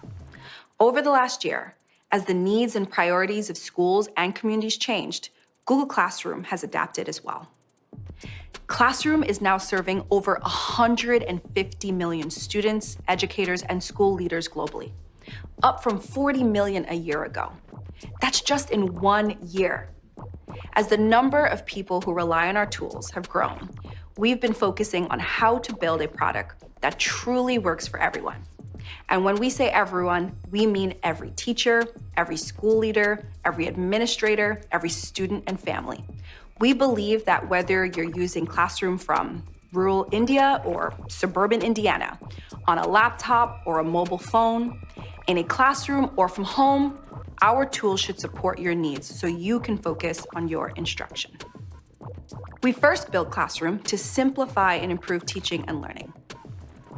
Over the last year, as the needs and priorities of schools and communities changed, Google Classroom has adapted as well. Classroom is now serving over 150 million students, educators, and school leaders globally, up from 40 million a year ago. That's just in 1 year. As the number of people who rely on our tools have grown, we've been focusing on how to build a product that truly works for everyone. And when we say everyone, we mean every teacher, every school leader, every administrator, every student and family. We believe that whether you're using Classroom from rural India or suburban Indiana, on a laptop or a mobile phone, in a classroom or from home, our tools should support your needs so you can focus on your instruction. We first built Classroom to simplify and improve teaching and learning.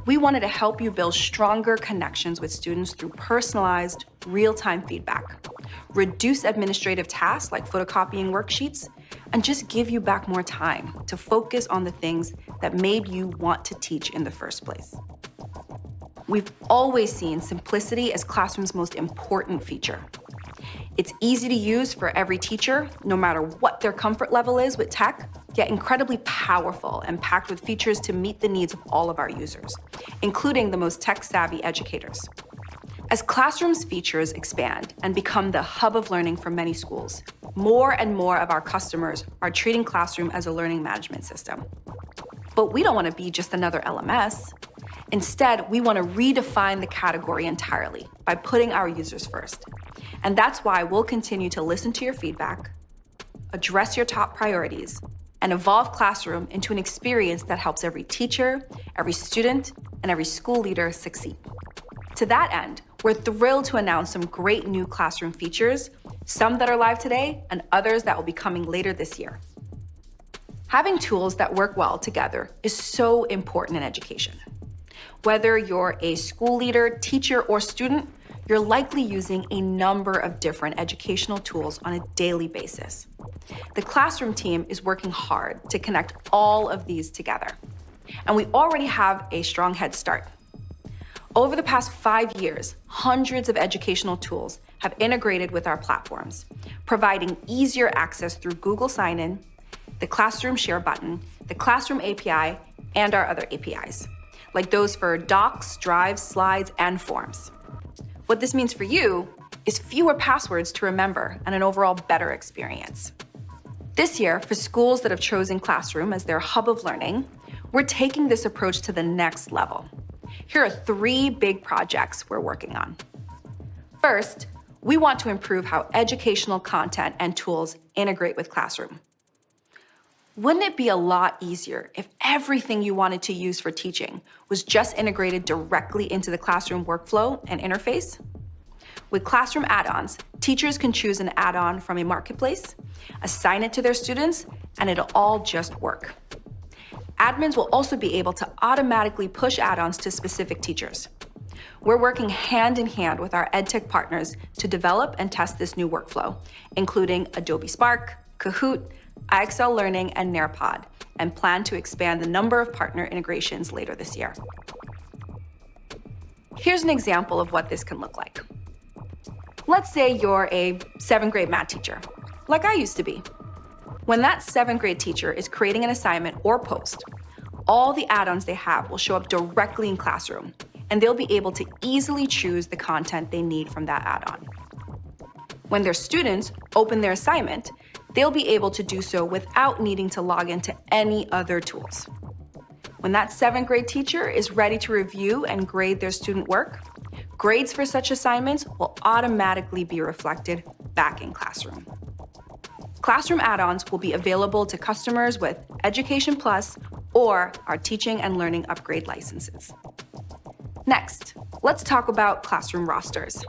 We wanted to help you build stronger connections with students through personalized, real-time feedback, reduce administrative tasks like photocopying worksheets, and just give you back more time to focus on the things that made you want to teach in the first place. We've always seen simplicity as Classroom's most important feature. It's easy to use for every teacher, no matter what their comfort level is with tech, yet incredibly powerful and packed with features to meet the needs of all of our users, including the most tech-savvy educators. As Classroom's features expand and become the hub of learning for many schools, more and more of our customers are treating Classroom as a learning management system. But we don't want to be just another LMS. Instead, we want to redefine the category entirely by putting our users first. And that's why we'll continue to listen to your feedback, address your top priorities, and evolve Classroom into an experience that helps every teacher, every student, and every school leader succeed. To that end, we're thrilled to announce some great new Classroom features, some that are live today and others that will be coming later this year. Having tools that work well together is so important in education. Whether you're a school leader, teacher, or student, you're likely using a number of different educational tools on a daily basis. The Classroom team is working hard to connect all of these together, and we already have a strong head start. Over the past 5 years, hundreds of educational tools have integrated with our platforms, providing easier access through Google Sign-in, the Classroom Share button, the Classroom API, and our other APIs, like those for docs, drives, slides, and forms. What this means for you is fewer passwords to remember and an overall better experience. This year, for schools that have chosen Classroom as their hub of learning, we're taking this approach to the next level. Here are 3 big projects we're working on. First, we want to improve how educational content and tools integrate with Classroom. Wouldn't it be a lot easier if everything you wanted to use for teaching was just integrated directly into the Classroom workflow and interface? With Classroom add-ons, teachers can choose an add-on from a marketplace, assign it to their students, and it'll all just work. Admins will also be able to automatically push add-ons to specific teachers. We're working hand in hand with our EdTech partners to develop and test this new workflow, including Adobe Spark, Kahoot, IXL Learning, and Nearpod, and plan to expand the number of partner integrations later this year. Here's an example of what this can look like. Let's say you're a 7th grade math teacher, like I used to be. When that 7th grade teacher is creating an assignment or post, all the add-ons they have will show up directly in Classroom, and they'll be able to easily choose the content they need from that add-on. When their students open their assignment, they'll be able to do so without needing to log into any other tools. When that 7th grade teacher is ready to review and grade their student work, grades for such assignments will automatically be reflected back in Classroom. Classroom add-ons will be available to customers with Education Plus or our Teaching and Learning Upgrade licenses. Next, let's talk about Classroom rosters.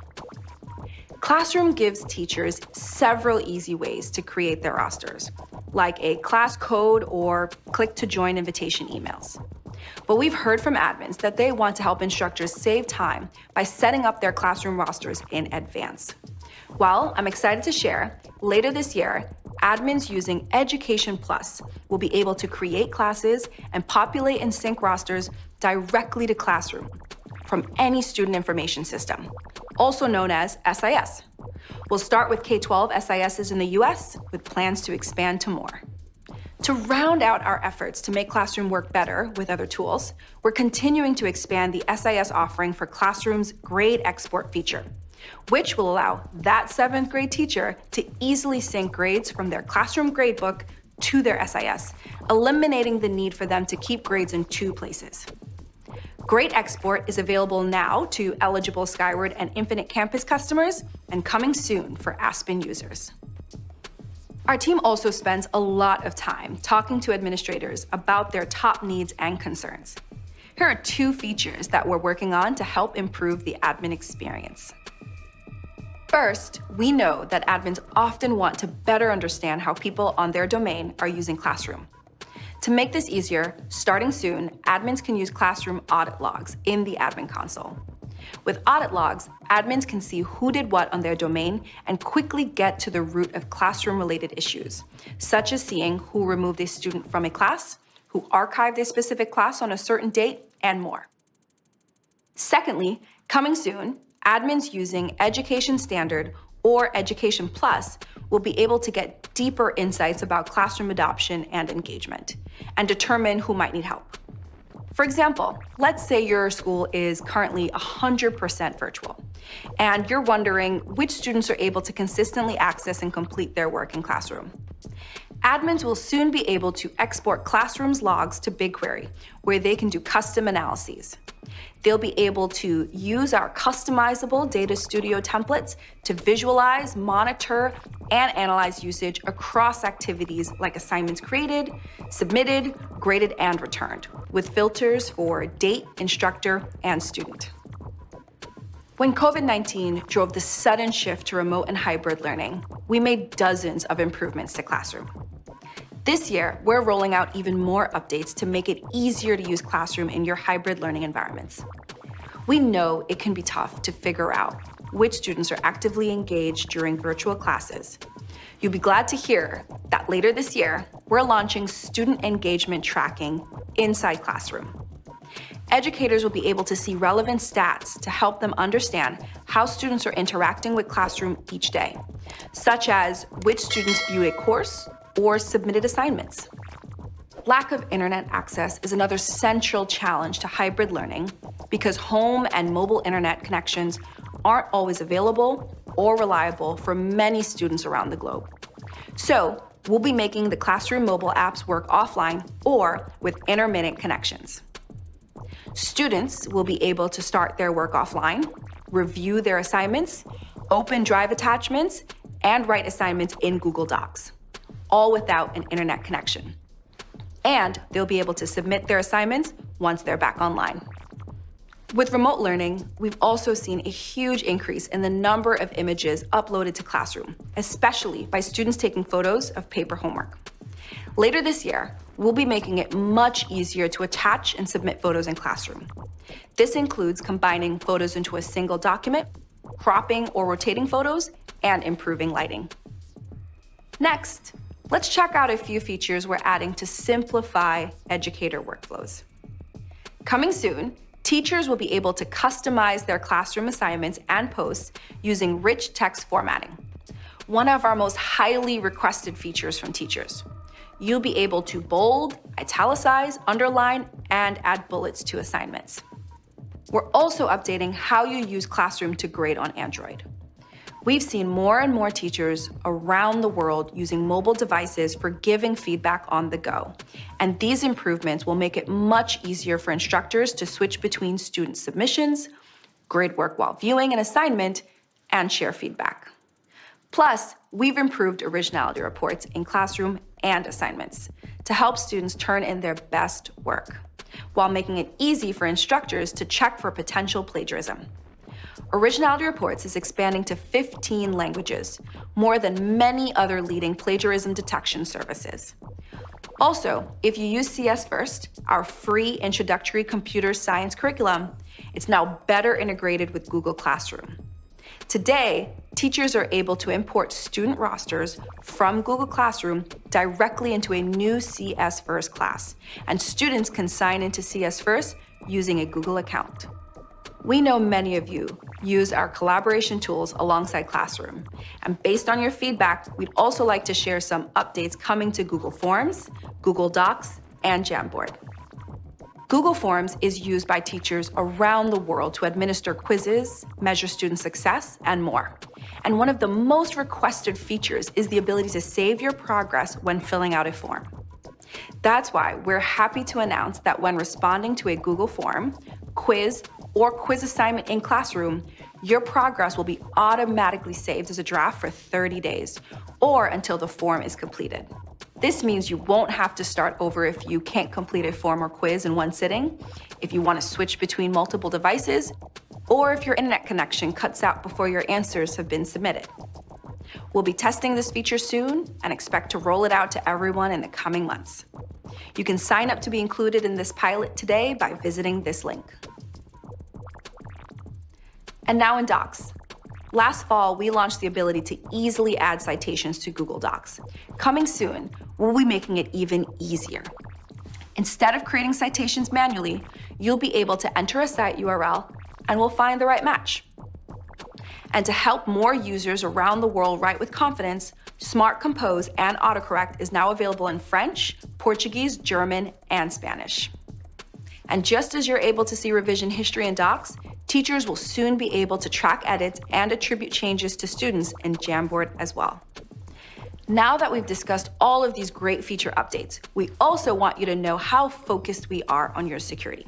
Classroom gives teachers several easy ways to create their rosters, like a class code or click to join invitation emails. But we've heard from admins that they want to help instructors save time by setting up their Classroom rosters in advance. Well, I'm excited to share, later this year, admins using Education Plus will be able to create classes and populate and sync rosters directly to Classroom from any student information system, also known as SIS. We'll start with K-12 SISs in the US with plans to expand to more. To round out our efforts to make Classroom work better with other tools, we're continuing to expand the SIS offering for Classroom's grade export feature, which will allow that 7th grade teacher to easily sync grades from their Classroom gradebook to their SIS, eliminating the need for them to keep grades in 2 places. Grade export is available now to eligible Skyward and Infinite Campus customers and coming soon for Aspen users. Our team also spends a lot of time talking to administrators about their top needs and concerns. Here are 2 features that we're working on to help improve the admin experience. First, we know that admins often want to better understand how people on their domain are using Classroom. To make this easier, starting soon, admins can use Classroom audit logs in the admin console. With audit logs, admins can see who did what on their domain and quickly get to the root of Classroom-related issues, such as seeing who removed a student from a class, who archived a specific class on a certain date, and more. Secondly, coming soon, admins using Education Standard or Education Plus will be able to get deeper insights about Classroom adoption and engagement, and determine who might need help. For example, let's say your school is currently 100% virtual, and you're wondering which students are able to consistently access and complete their work in Classroom. Admins will soon be able to export Classroom's logs to BigQuery, where they can do custom analyses. They'll be able to use our customizable Data Studio templates to visualize, monitor, and analyze usage across activities like assignments created, submitted, graded, and returned, with filters for date, instructor, and student. When COVID-19 drove the sudden shift to remote and hybrid learning, we made dozens of improvements to Classroom. This year, we're rolling out even more updates to make it easier to use Classroom in your hybrid learning environments. We know it can be tough to figure out which students are actively engaged during virtual classes. You'll be glad to hear that later this year, we're launching student engagement tracking inside Classroom. Educators will be able to see relevant stats to help them understand how students are interacting with Classroom each day, such as which students viewed a course or submitted assignments. Lack of internet access is another central challenge to hybrid learning because home and mobile internet connections aren't always available or reliable for many students around the globe. So, we'll be making the Classroom mobile apps work offline or with intermittent connections. Students will be able to start their work offline, review their assignments, open drive attachments, and write assignments in Google Docs, all without an internet connection. And they'll be able to submit their assignments once they're back online. With remote learning, we've also seen a huge increase in the number of images uploaded to Classroom, especially by students taking photos of paper homework. Later this year, we'll be making it much easier to attach and submit photos in Classroom. This includes combining photos into a single document, cropping or rotating photos, and improving lighting. Next, let's check out a few features we're adding to simplify educator workflows. Coming soon, teachers will be able to customize their classroom assignments and posts using rich text formatting, one of our most highly requested features from teachers. You'll be able to bold, italicize, underline, and add bullets to assignments. We're also updating how you use Classroom to grade on Android. We've seen more and more teachers around the world using mobile devices for giving feedback on the go. And these improvements will make it much easier for instructors to switch between student submissions, grade work while viewing an assignment, and share feedback. Plus, we've improved originality reports in Classroom and assignments to help students turn in their best work, while making it easy for instructors to check for potential plagiarism. Originality Reports is expanding to 15 languages, more than many other leading plagiarism detection services. Also, if you use CS First, our free introductory computer science curriculum, it's now better integrated with Google Classroom. Today, teachers are able to import student rosters from Google Classroom directly into a new CS First class, and students can sign into CS First using a Google account. We know many of you use our collaboration tools alongside Classroom, and based on your feedback, we'd also like to share some updates coming to Google Forms, Google Docs, and Jamboard. Google Forms is used by teachers around the world to administer quizzes, measure student success, and more. And one of the most requested features is the ability to save your progress when filling out a form. That's why we're happy to announce that when responding to a Google form, quiz, or quiz assignment in Classroom, your progress will be automatically saved as a draft for 30 days, or until the form is completed. This means you won't have to start over if you can't complete a form or quiz in one sitting, if you want to switch between multiple devices, or if your internet connection cuts out before your answers have been submitted. We'll be testing this feature soon and expect to roll it out to everyone in the coming months. You can sign up to be included in this pilot today by visiting this link. And now in Docs. Last fall, we launched the ability to easily add citations to Google Docs. Coming soon, we'll be making it even easier. Instead of creating citations manually, you'll be able to enter a site URL and we'll find the right match. And to help more users around the world write with confidence, Smart Compose and Autocorrect is now available in French, Portuguese, German, and Spanish. And just as you're able to see revision history in Docs, teachers will soon be able to track edits and attribute changes to students in Jamboard as well. Now that we've discussed all of these great feature updates, we also want you to know how focused we are on your security.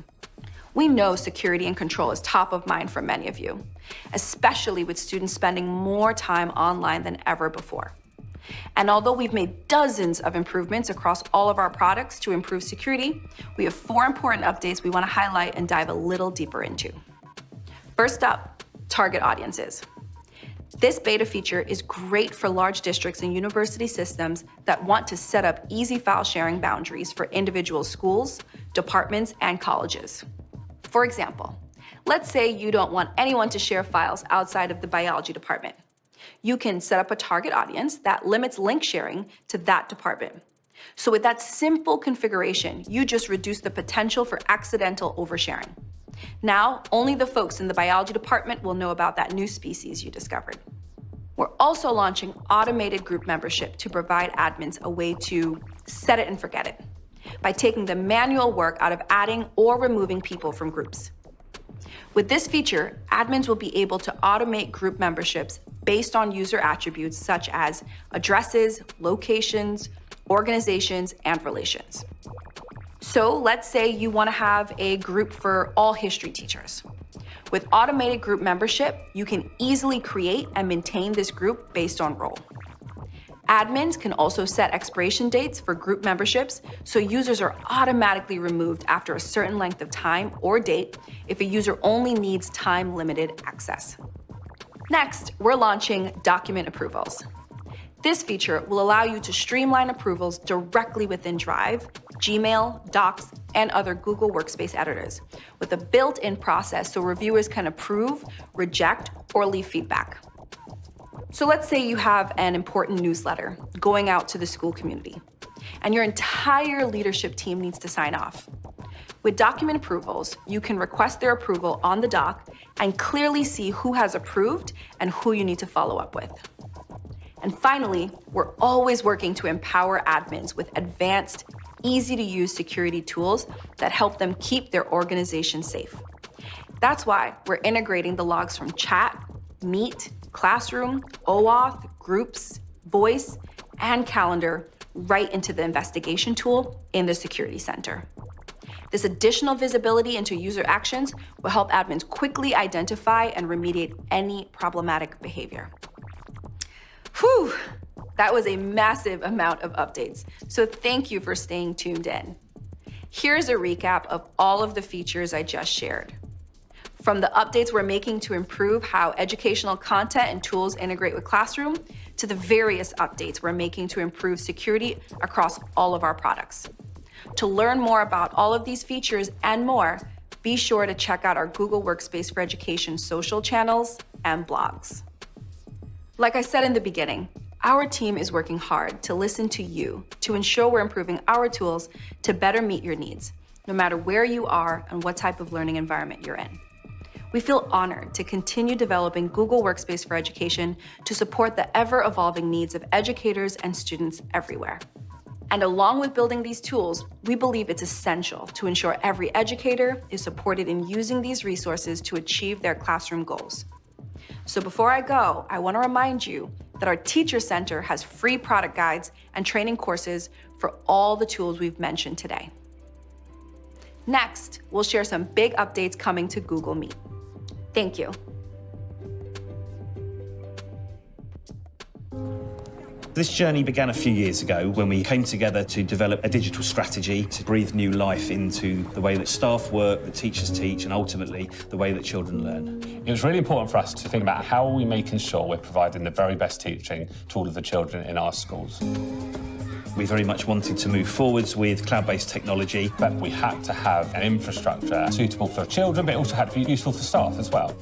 We know security and control is top of mind for many of you, especially with students spending more time online than ever before. And although we've made dozens of improvements across all of our products to improve security, we have 4 important updates we want to highlight and dive a little deeper into. First up, target audiences. This beta feature is great for large districts and university systems that want to set up easy file sharing boundaries for individual schools, departments, and colleges. For example, let's say you don't want anyone to share files outside of the biology department. You can set up a target audience that limits link sharing to that department. So with that simple configuration, you just reduce the potential for accidental oversharing. Now, only the folks in the biology department will know about that new species you discovered. We're also launching automated group membership to provide admins a way to set it and forget it, by taking the manual work out of adding or removing people from groups. With this feature, admins will be able to automate group memberships based on user attributes such as addresses, locations, organizations, and relations. So let's say you want to have a group for all history teachers. With automated group membership, you can easily create and maintain this group based on role. Admins can also set expiration dates for group memberships, so users are automatically removed after a certain length of time or date if a user only needs time-limited access. Next, we're launching document approvals. This feature will allow you to streamline approvals directly within Drive, Gmail, Docs, and other Google Workspace editors, with a built-in process so reviewers can approve, reject, or leave feedback. So let's say you have an important newsletter going out to the school community, and your entire leadership team needs to sign off. With document approvals, you can request their approval on the doc and clearly see who has approved and who you need to follow up with. And finally, we're always working to empower admins with advanced, easy-to-use security tools that help them keep their organization safe. That's why we're integrating the logs from chat, Meet, Classroom, OAuth, Groups, Voice, and Calendar right into the investigation tool in the Security Center. This additional visibility into user actions will help admins quickly identify and remediate any problematic behavior. Whew, that was a massive amount of updates, so thank you for staying tuned in. Here's a recap of all of the features I just shared. From the updates we're making to improve how educational content and tools integrate with Classroom, to the various updates we're making to improve security across all of our products. To learn more about all of these features and more, be sure to check out our Google Workspace for Education social channels and blogs. Like I said in the beginning, our team is working hard to listen to you to ensure we're improving our tools to better meet your needs, no matter where you are and what type of learning environment you're in. We feel honored to continue developing Google Workspace for Education to support the ever-evolving needs of educators and students everywhere. And along with building these tools, we believe it's essential to ensure every educator is supported in using these resources to achieve their classroom goals. So before I go, I want to remind you that our Teacher Center has free product guides and training courses for all the tools we've mentioned today. Next, we'll share some big updates coming to Google Meet. Thank you. This journey began a few years ago when we came together to develop a digital strategy to breathe new life into the way that staff work, that teachers teach, and ultimately the way that children learn. It was really important for us to think about how are we making sure we're providing the very best teaching to all of the children in our schools. We very much wanted to move forwards with cloud-based technology. But we had to have an infrastructure suitable for children, but it also had to be useful for staff as well.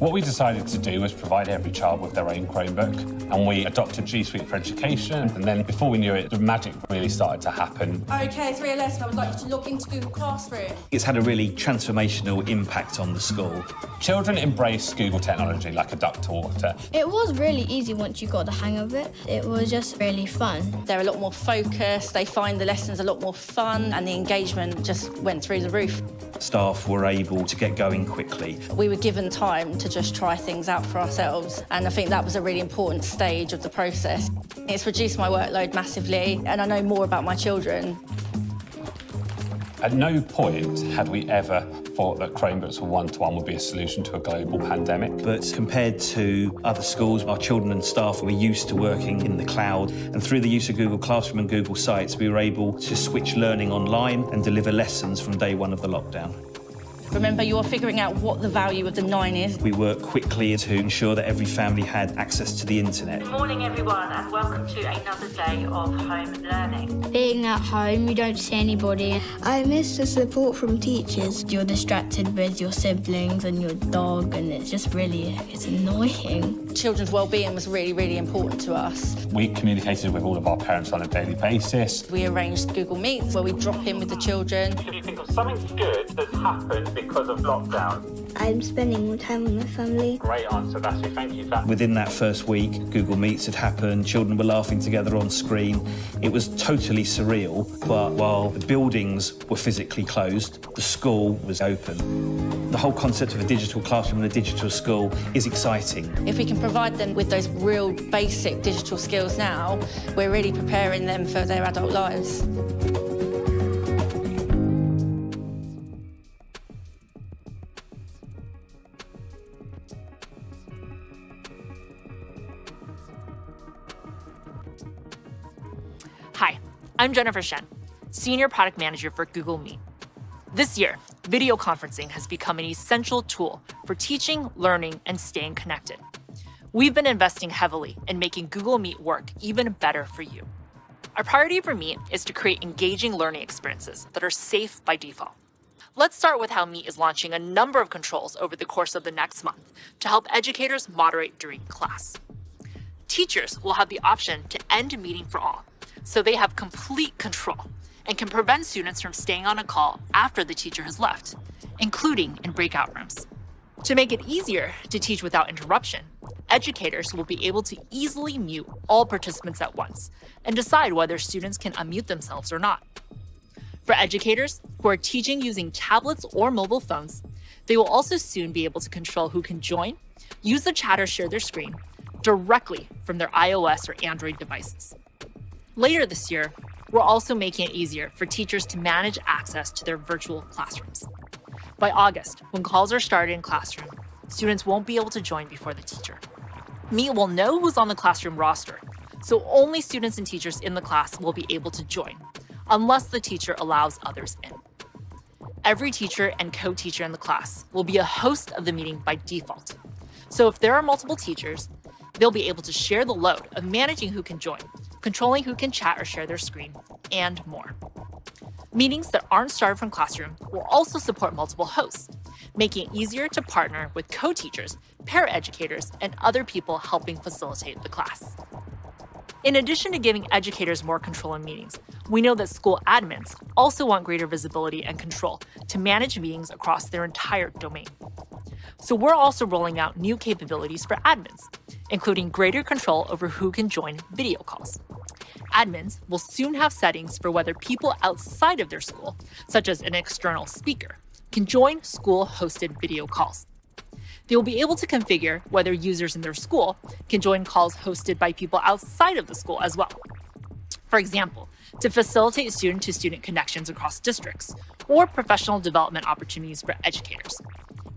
What we decided to do was provide every child with their own Chromebook, and we adopted GSUITE for Education, and then before we knew it, the magic really started to happen. Okay, 3 lessons, I would like you to log into Google Classroom. It's had a really transformational impact on the school. Children embrace Google technology like a duck to water. It was really easy once you got the hang of it. It was just really fun. They're a lot more focused, they find the lessons a lot more fun, and the engagement just went through the roof. Staff were able to get going quickly. We were given time to just try things out for ourselves, and I think that was a really important stage of the process. It's reduced my workload massively, and I know more about my children. At no point had we ever thought that Chromebooks for one-to-one would be a solution to a global pandemic. But compared to other schools, our children and staff were used to working in the cloud, and through the use of Google Classroom and Google Sites, we were able to switch learning online and deliver lessons from day one of the lockdown. Remember, you're figuring out what the value of the 9 is. We worked quickly to ensure that every family had access to the internet. Good morning, everyone, and welcome to another day of home learning. Being at home, you don't see anybody. I miss the support from teachers. You're distracted with your siblings and your dog, and it's just really, it's annoying. Children's well-being was really, really important to us. We communicated with all of our parents on a daily basis. We arranged Google Meets where we drop in with the children. If you think of something good that's happened because of lockdown. I'm spending more time with my family. Great answer, Lassie. Thank you for that. Within that first week, Google Meets had happened, children were laughing together on screen. It was totally surreal, but while the buildings were physically closed, the school was open. The whole concept of a digital classroom and a digital school is exciting. If we can provide them with those real basic digital skills now, we're really preparing them for their adult lives. I'm Jennifer Shen, Senior Product Manager for Google Meet. This year, video conferencing has become an essential tool for teaching, learning, and staying connected. We've been investing heavily in making Google Meet work even better for you. Our priority for Meet is to create engaging learning experiences that are safe by default. Let's start with how Meet is launching a number of controls over the course of the next month to help educators moderate during class. Teachers will have the option to end meeting for all, so they have complete control and can prevent students from staying on a call after the teacher has left, including in breakout rooms. To make it easier to teach without interruption, educators will be able to easily mute all participants at once and decide whether students can unmute themselves or not. For educators who are teaching using tablets or mobile phones, they will also soon be able to control who can join, use the chat or share their screen directly from their iOS or Android devices. Later this year, we're also making it easier for teachers to manage access to their virtual classrooms. By August, when calls are started in classroom, students won't be able to join before the teacher. Meet will know who's on the classroom roster, so only students and teachers in the class will be able to join, unless the teacher allows others in. Every teacher and co-teacher in the class will be a host of the meeting by default. So if there are multiple teachers, they'll be able to share the load of managing who can join, controlling who can chat or share their screen, and more. Meetings that aren't started from classroom will also support multiple hosts, making it easier to partner with co-teachers, paraeducators, and other people helping facilitate the class. In addition to giving educators more control in meetings, we know that school admins also want greater visibility and control to manage meetings across their entire domain. So we're also rolling out new capabilities for admins, including greater control over who can join video calls. Admins will soon have settings for whether people outside of their school, such as an external speaker, can join school-hosted video calls. They will be able to configure whether users in their school can join calls hosted by people outside of the school as well. For example, to facilitate student-to-student connections across districts or professional development opportunities for educators.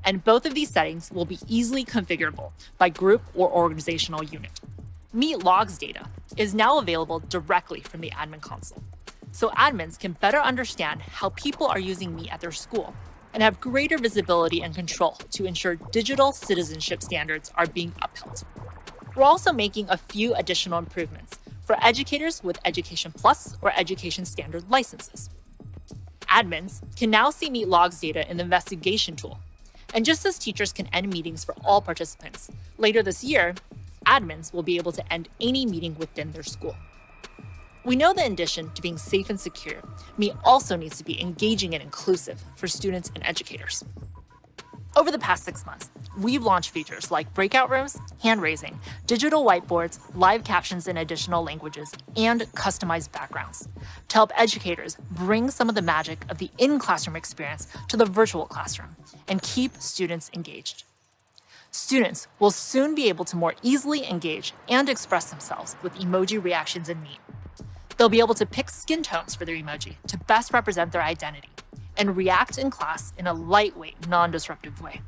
And both of these settings will be easily configurable by group or organizational unit. Meet logs data is now available directly from the admin console, so admins can better understand how people are using Meet at their school and have greater visibility and control to ensure digital citizenship standards are being upheld. We're also making a few additional improvements for educators with Education Plus or Education Standard licenses. Admins can now see Meet logs data in the investigation tool. And just as teachers can end meetings for all participants, later this year, admins will be able to end any meeting within their school. We know that in addition to being safe and secure, Meet also needs to be engaging and inclusive for students and educators. Over the past 6 months, we've launched features like breakout rooms, hand raising, digital whiteboards, live captions in additional languages, and customized backgrounds to help educators bring some of the magic of the in-classroom experience to the virtual classroom and keep students engaged. Students will soon be able to more easily engage and express themselves with emoji reactions in Meet. They'll be able to pick skin tones for their emoji to best represent their identity and react in class in a lightweight, non-disruptive way.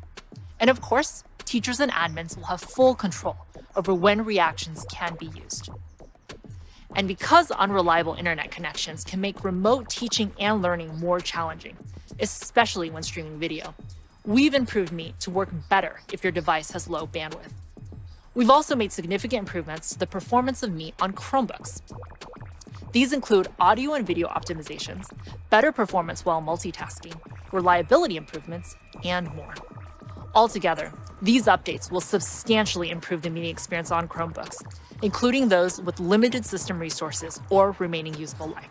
And of course, teachers and admins will have full control over when reactions can be used. And because unreliable internet connections can make remote teaching and learning more challenging, especially when streaming video, we've improved Meet to work better if your device has low bandwidth. We've also made significant improvements to the performance of Meet on Chromebooks. These include audio and video optimizations, better performance while multitasking, reliability improvements, and more. Altogether, these updates will substantially improve the meeting experience on Chromebooks, including those with limited system resources or remaining useful life.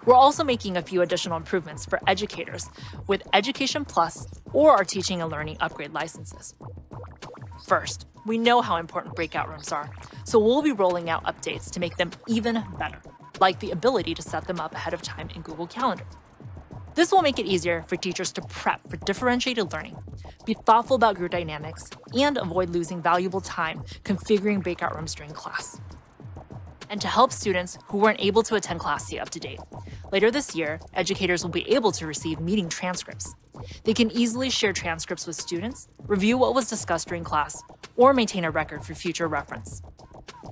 We're also making a few additional improvements for educators with Education Plus or our teaching and learning upgrade licenses. First, we know how important breakout rooms are, so we'll be rolling out updates to make them even better, like the ability to set them up ahead of time in Google Calendar. This will make it easier for teachers to prep for differentiated learning, be thoughtful about group dynamics, and avoid losing valuable time configuring breakout rooms during class. And to help students who weren't able to attend class stay up to date, later this year, educators will be able to receive meeting transcripts. They can easily share transcripts with students, review what was discussed during class, or maintain a record for future reference.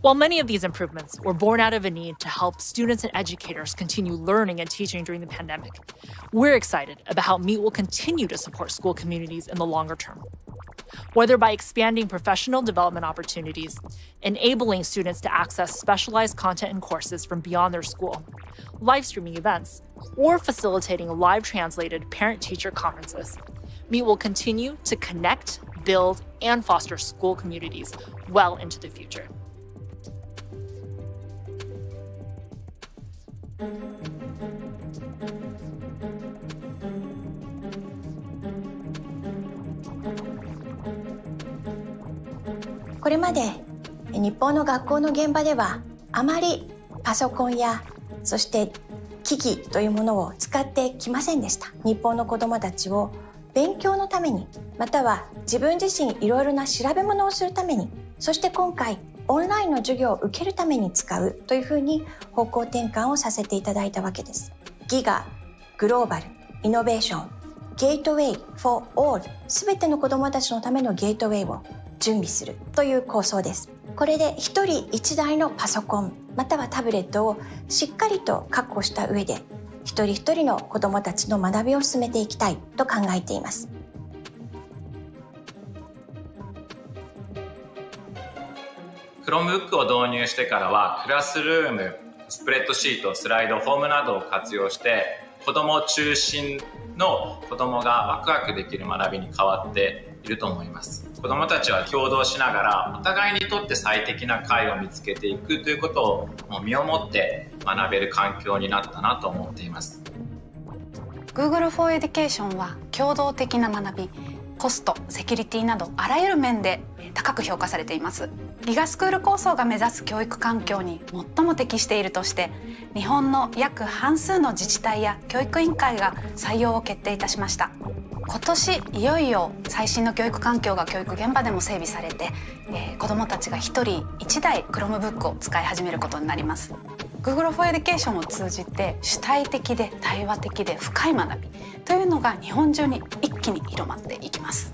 While many of these improvements were born out of a need to help students and educators continue learning and teaching during the pandemic, we're excited about how Meet will continue to support school communities in the longer term. Whether by expanding professional development opportunities, enabling students to access specialized content and courses from beyond their school, live streaming events, or facilitating live translated parent-teacher conferences, Meet will continue to connect, build, and foster school communities well into the future. これまで日本の学校の現場ではあまりパソコンやそして機器というものを使ってきませんでした。日本の子どもたちを勉強のためにまたは自分自身いろいろな調べ物をするためにそして今回オンラインの授業を受けるために使うというふうに方向転換をさせていただいたわけです。ギガ、グローバル、イノベーション、ゲートウェイ for all すべての子どもたちのためのゲートウェイを準備するという構想です。これで一人一台のパソコンまたはタブレットをしっかりと確保した上で一人一人の子どもたちの学びを進めていきたいと考えています。Chromebook を導入してからはクラスルーム、スプレッドシート、スライド、フォームなどを活用して子ども中心の子どもがワクワクできる学びに変わっていると思います。子どもたちは共同しながらお互いにとって最適な解を見つけていくということを身をもって学べる環境になったなと思っています。 Google for Education は共同的な学び、コスト、セキュリティなどあらゆる面で高く評価されています。ギガスクール構想が目指す教育環境に最も適しているとして日本の約半数の自治体や教育委員会が採用を決定いたしました。今年いよいよ最新の教育環境が教育現場でも整備されて、子どもたちが一人一台 Chromebook を使い始めることになります。 Google for Education を通じて主体的で対話的で深い学びというのが日本中に一気に広まっていきます。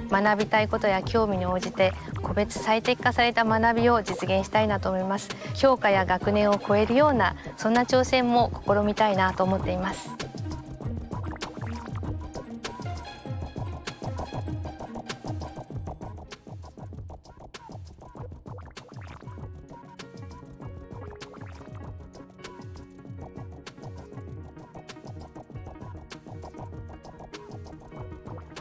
学びたいことや興味に応じて個別最適化された学びを実現したいなと思います。教科や学年を超えるようなそんな挑戦も試みたいなと思っています。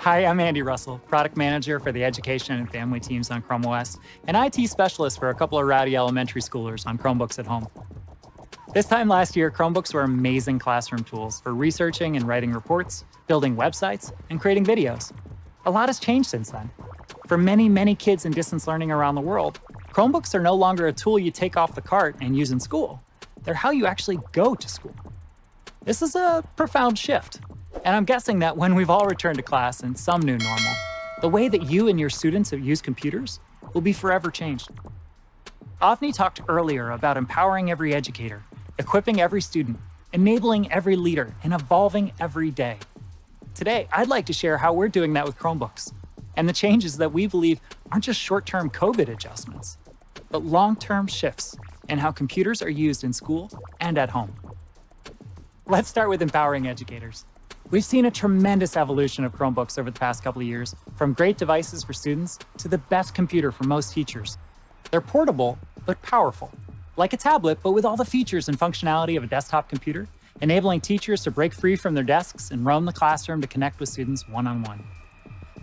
Hi, I'm Andy Russell, Product Manager for the Education and Family teams on Chrome OS, and IT Specialist for a couple of rowdy elementary schoolers on Chromebooks at home. This time last year, Chromebooks were amazing classroom tools for researching and writing reports, building websites, and creating videos. A lot has changed since then. For many, many kids in distance learning around the world, Chromebooks are no longer a tool you take off the cart and use in school. They're how you actually go to school. This is a profound shift. And I'm guessing that when we've all returned to class in some new normal, the way that you and your students have used computers will be forever changed. Avni talked earlier about empowering every educator, equipping every student, enabling every leader, and evolving every day. Today, I'd like to share how we're doing that with Chromebooks and the changes that we believe aren't just short-term COVID adjustments, but long-term shifts in how computers are used in school and at home. Let's start with empowering educators. We've seen a tremendous evolution of Chromebooks over the past couple of years, from great devices for students to the best computer for most teachers. They're portable, but powerful, like a tablet, but with all the features and functionality of a desktop computer, enabling teachers to break free from their desks and roam the classroom to connect with students one-on-one.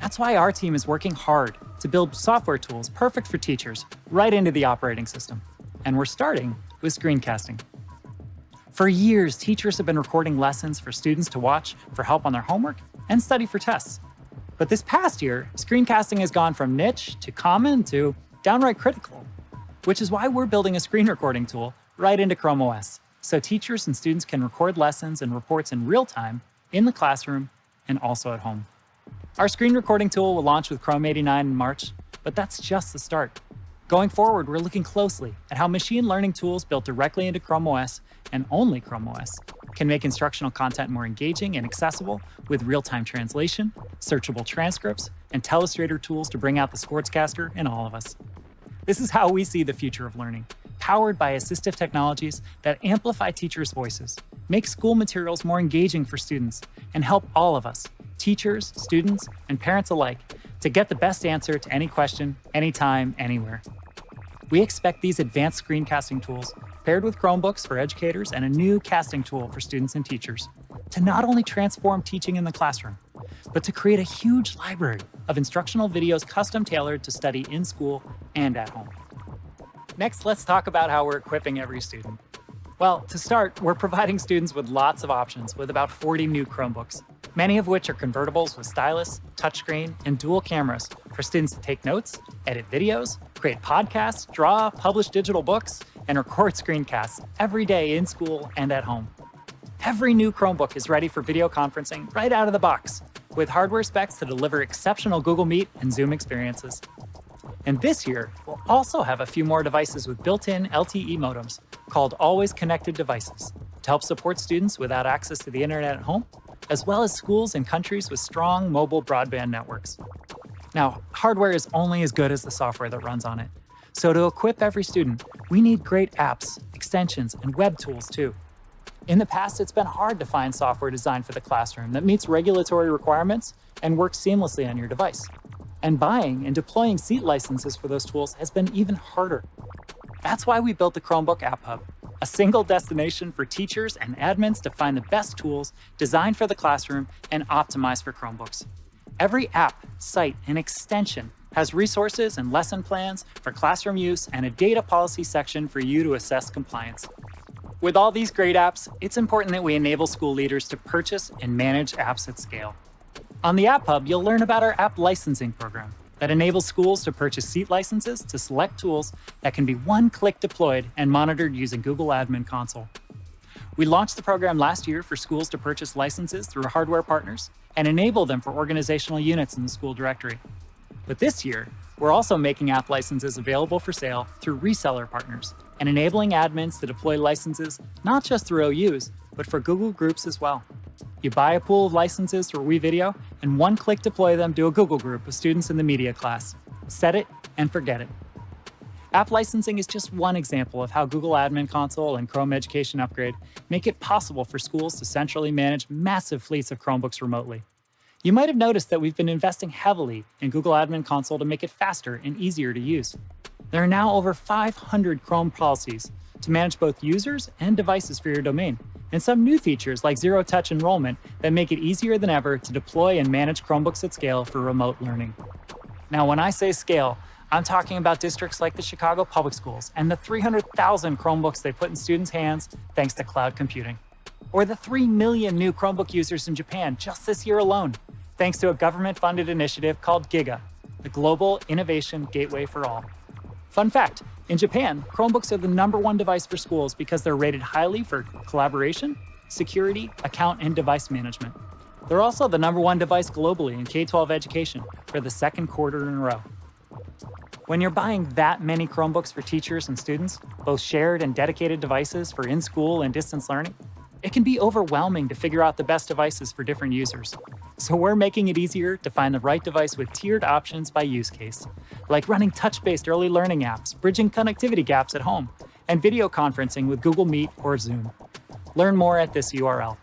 That's why our team is working hard to build software tools perfect for teachers right into the operating system. And we're starting with screencasting. For years, teachers have been recording lessons for students to watch for help on their homework and study for tests. But this past year, screencasting has gone from niche to common to downright critical, which is why we're building a screen recording tool right into Chrome OS, so teachers and students can record lessons and reports in real time in the classroom and also at home. Our screen recording tool will launch with Chrome 89 in March, but that's just the start. Going forward, we're looking closely at how machine learning tools built directly into Chrome OS and only Chrome OS can make instructional content more engaging and accessible with real-time translation, searchable transcripts, and telestrator tools to bring out the sportscaster in all of us. This is how we see the future of learning, powered by assistive technologies that amplify teachers' voices, make school materials more engaging for students, and help all of us, teachers, students, and parents alike, to get the best answer to any question, anytime, anywhere. We expect these advanced screencasting tools, paired with Chromebooks for educators and a new casting tool for students and teachers, to not only transform teaching in the classroom, but to create a huge library of instructional videos custom tailored to study in school and at home. Next, let's talk about how we're equipping every student. Well, to start, we're providing students with lots of options with about 40 new Chromebooks, many of which are convertibles with stylus, touchscreen, and dual cameras for students to take notes, edit videos, create podcasts, draw, publish digital books, and record screencasts every day in school and at home. Every new Chromebook is ready for video conferencing right out of the box, with hardware specs to deliver exceptional Google Meet and Zoom experiences. And this year, we'll also have a few more devices with built-in LTE modems called Always Connected Devices to help support students without access to the internet at home, as well as schools and countries with strong mobile broadband networks. Now, hardware is only as good as the software that runs on it. So to equip every student, we need great apps, extensions, and web tools too. In the past, it's been hard to find software designed for the classroom that meets regulatory requirements and works seamlessly on your device. And buying and deploying seat licenses for those tools has been even harder. That's why we built the Chromebook App Hub, a single destination for teachers and admins to find the best tools designed for the classroom and optimized for Chromebooks. Every app, site, and extension has resources and lesson plans for classroom use and a data policy section for you to assess compliance. With all these great apps, it's important that we enable school leaders to purchase and manage apps at scale. On the App Hub, you'll learn about our app licensing program that enables schools to purchase seat licenses to select tools that can be one-click deployed and monitored using Google Admin Console. We launched the program last year for schools to purchase licenses through hardware partners and enable them for organizational units in the school directory. But this year, we're also making app licenses available for sale through reseller partners and enabling admins to deploy licenses not just through OUs, but for Google Groups as well. You buy a pool of licenses through WeVideo and one-click deploy them to a Google group of students in the media class. Set it and forget it. App licensing is just one example of how Google Admin Console and Chrome Education Upgrade make it possible for schools to centrally manage massive fleets of Chromebooks remotely. You might have noticed that we've been investing heavily in Google Admin Console to make it faster and easier to use. There are now over 500 Chrome policies to manage both users and devices for your domain, and some new features like zero-touch enrollment that make it easier than ever to deploy and manage Chromebooks at scale for remote learning. Now, when I say scale, I'm talking about districts like the Chicago Public Schools and the 300,000 Chromebooks they put in students' hands thanks to cloud computing. Or the 3 million new Chromebook users in Japan just this year alone, thanks to a government-funded initiative called GIGA, the Global Innovation Gateway for All. Fun fact, in Japan, Chromebooks are the #1 device for schools because they're rated highly for collaboration, security, account, and device management. They're also the #1 device globally in K-12 education for the second quarter in a row. When you're buying that many Chromebooks for teachers and students, both shared and dedicated devices for in-school and distance learning, it can be overwhelming to figure out the best devices for different users. So we're making it easier to find the right device with tiered options by use case, like running touch-based early learning apps, bridging connectivity gaps at home, and video conferencing with Google Meet or Zoom. Learn more at this URL.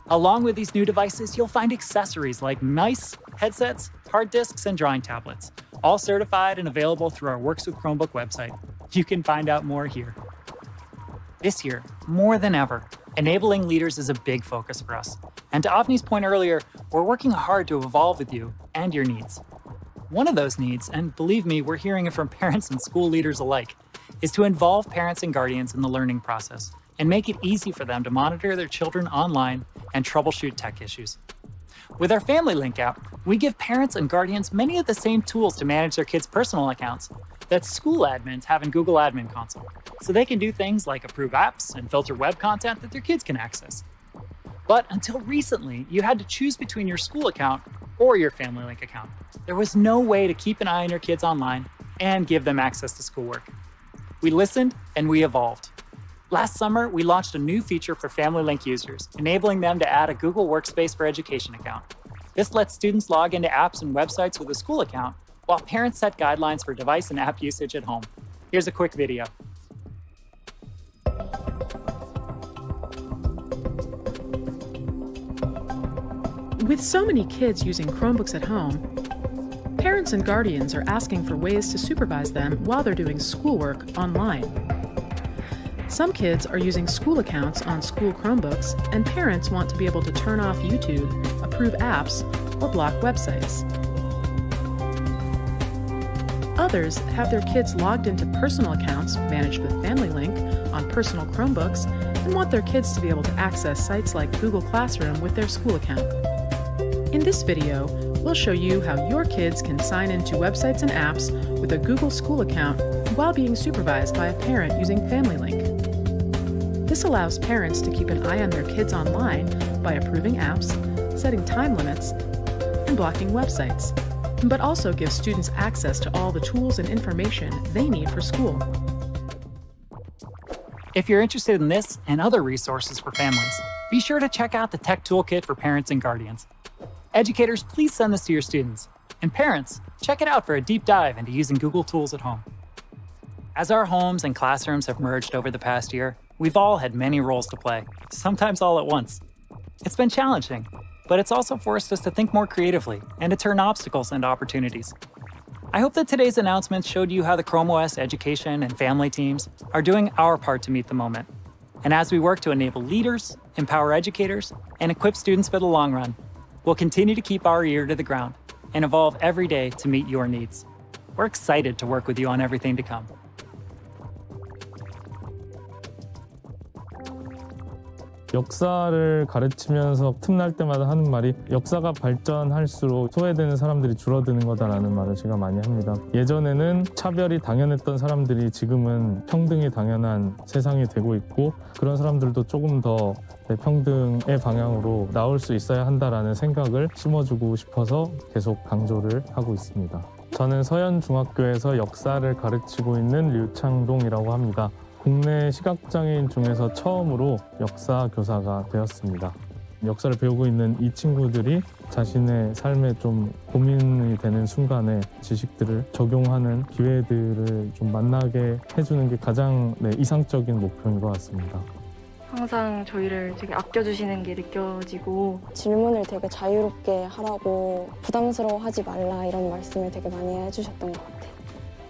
Along with these new devices, you'll find accessories like mice, headsets, hard disks, and drawing tablets, all certified and available through our Works with Chromebook website. You can find out more here. This year, more than ever, enabling leaders is a big focus for us. And to Avni's point earlier, we're working hard to evolve with you and your needs. One of those needs, and believe me, we're hearing it from parents and school leaders alike, is to involve parents and guardians in the learning process and make it easy for them to monitor their children online and troubleshoot tech issues. With our Family Link app, we give parents and guardians many of the same tools to manage their kids' personal accounts that school admins have in Google Admin Console, so they can do things like approve apps and filter web content that their kids can access. But until recently, you had to choose between your school account or your Family Link account. There was no way to keep an eye on your kids online and give them access to schoolwork. We listened and we evolved. Last summer, we launched a new feature for Family Link users, enabling them to add a Google Workspace for Education account. This lets students log into apps and websites with a school account while parents set guidelines for device and app usage at home. Here's a quick video. With so many kids using Chromebooks at home, parents and guardians are asking for ways to supervise them while they're doing schoolwork online. Some kids are using school accounts on school Chromebooks, and parents want to be able to turn off YouTube, approve apps, or block websites. Others have their kids logged into personal accounts managed with Family Link on personal Chromebooks and want their kids to be able to access sites like Google Classroom with their school account. In this video, we'll show you how your kids can sign into websites and apps with a Google School account while being supervised by a parent using Family Link. This allows parents to keep an eye on their kids online by approving apps, setting time limits, and blocking websites, but also gives students access to all the tools and information they need for school. If you're interested in this and other resources for families, be sure to check out the Tech Toolkit for Parents and Guardians. Educators, please send this to your students. And parents, check it out for a deep dive into using Google tools at home. As our homes and classrooms have merged over the past year, we've all had many roles to play, sometimes all at once. It's been challenging, but it's also forced us to think more creatively and to turn obstacles into opportunities. I hope that today's announcements showed you how the Chrome OS education and family teams are doing our part to meet the moment. And as we work to enable leaders, empower educators, and equip students for the long run, we'll continue to keep our ear to the ground and evolve every day to meet your needs. We're excited to work with you on everything to come. 역사를 가르치면서 틈날 때마다 하는 말이 역사가 발전할수록 소외되는 사람들이 줄어드는 거다라는 말을 제가 많이 합니다. 예전에는 차별이 당연했던 사람들이 지금은 평등이 당연한 세상이 되고 있고 그런 사람들도 조금 더 평등의 방향으로 나올 수 있어야 한다라는 생각을 심어주고 싶어서 계속 강조를 하고 있습니다. 저는 서현중학교에서 역사를 가르치고 있는 류창동이라고 합니다. 국내 시각장애인 중에서 처음으로 역사 교사가 되었습니다. 역사를 배우고 있는 이 친구들이 자신의 삶에 좀 고민이 되는 순간에 지식들을 적용하는 기회들을 좀 만나게 해주는 게 가장 이상적인 목표인 것 같습니다. 항상 저희를 되게 아껴주시는 게 느껴지고 질문을 되게 자유롭게 하라고 부담스러워하지 말라 이런 말씀을 되게 많이 해주셨던 것 같아요.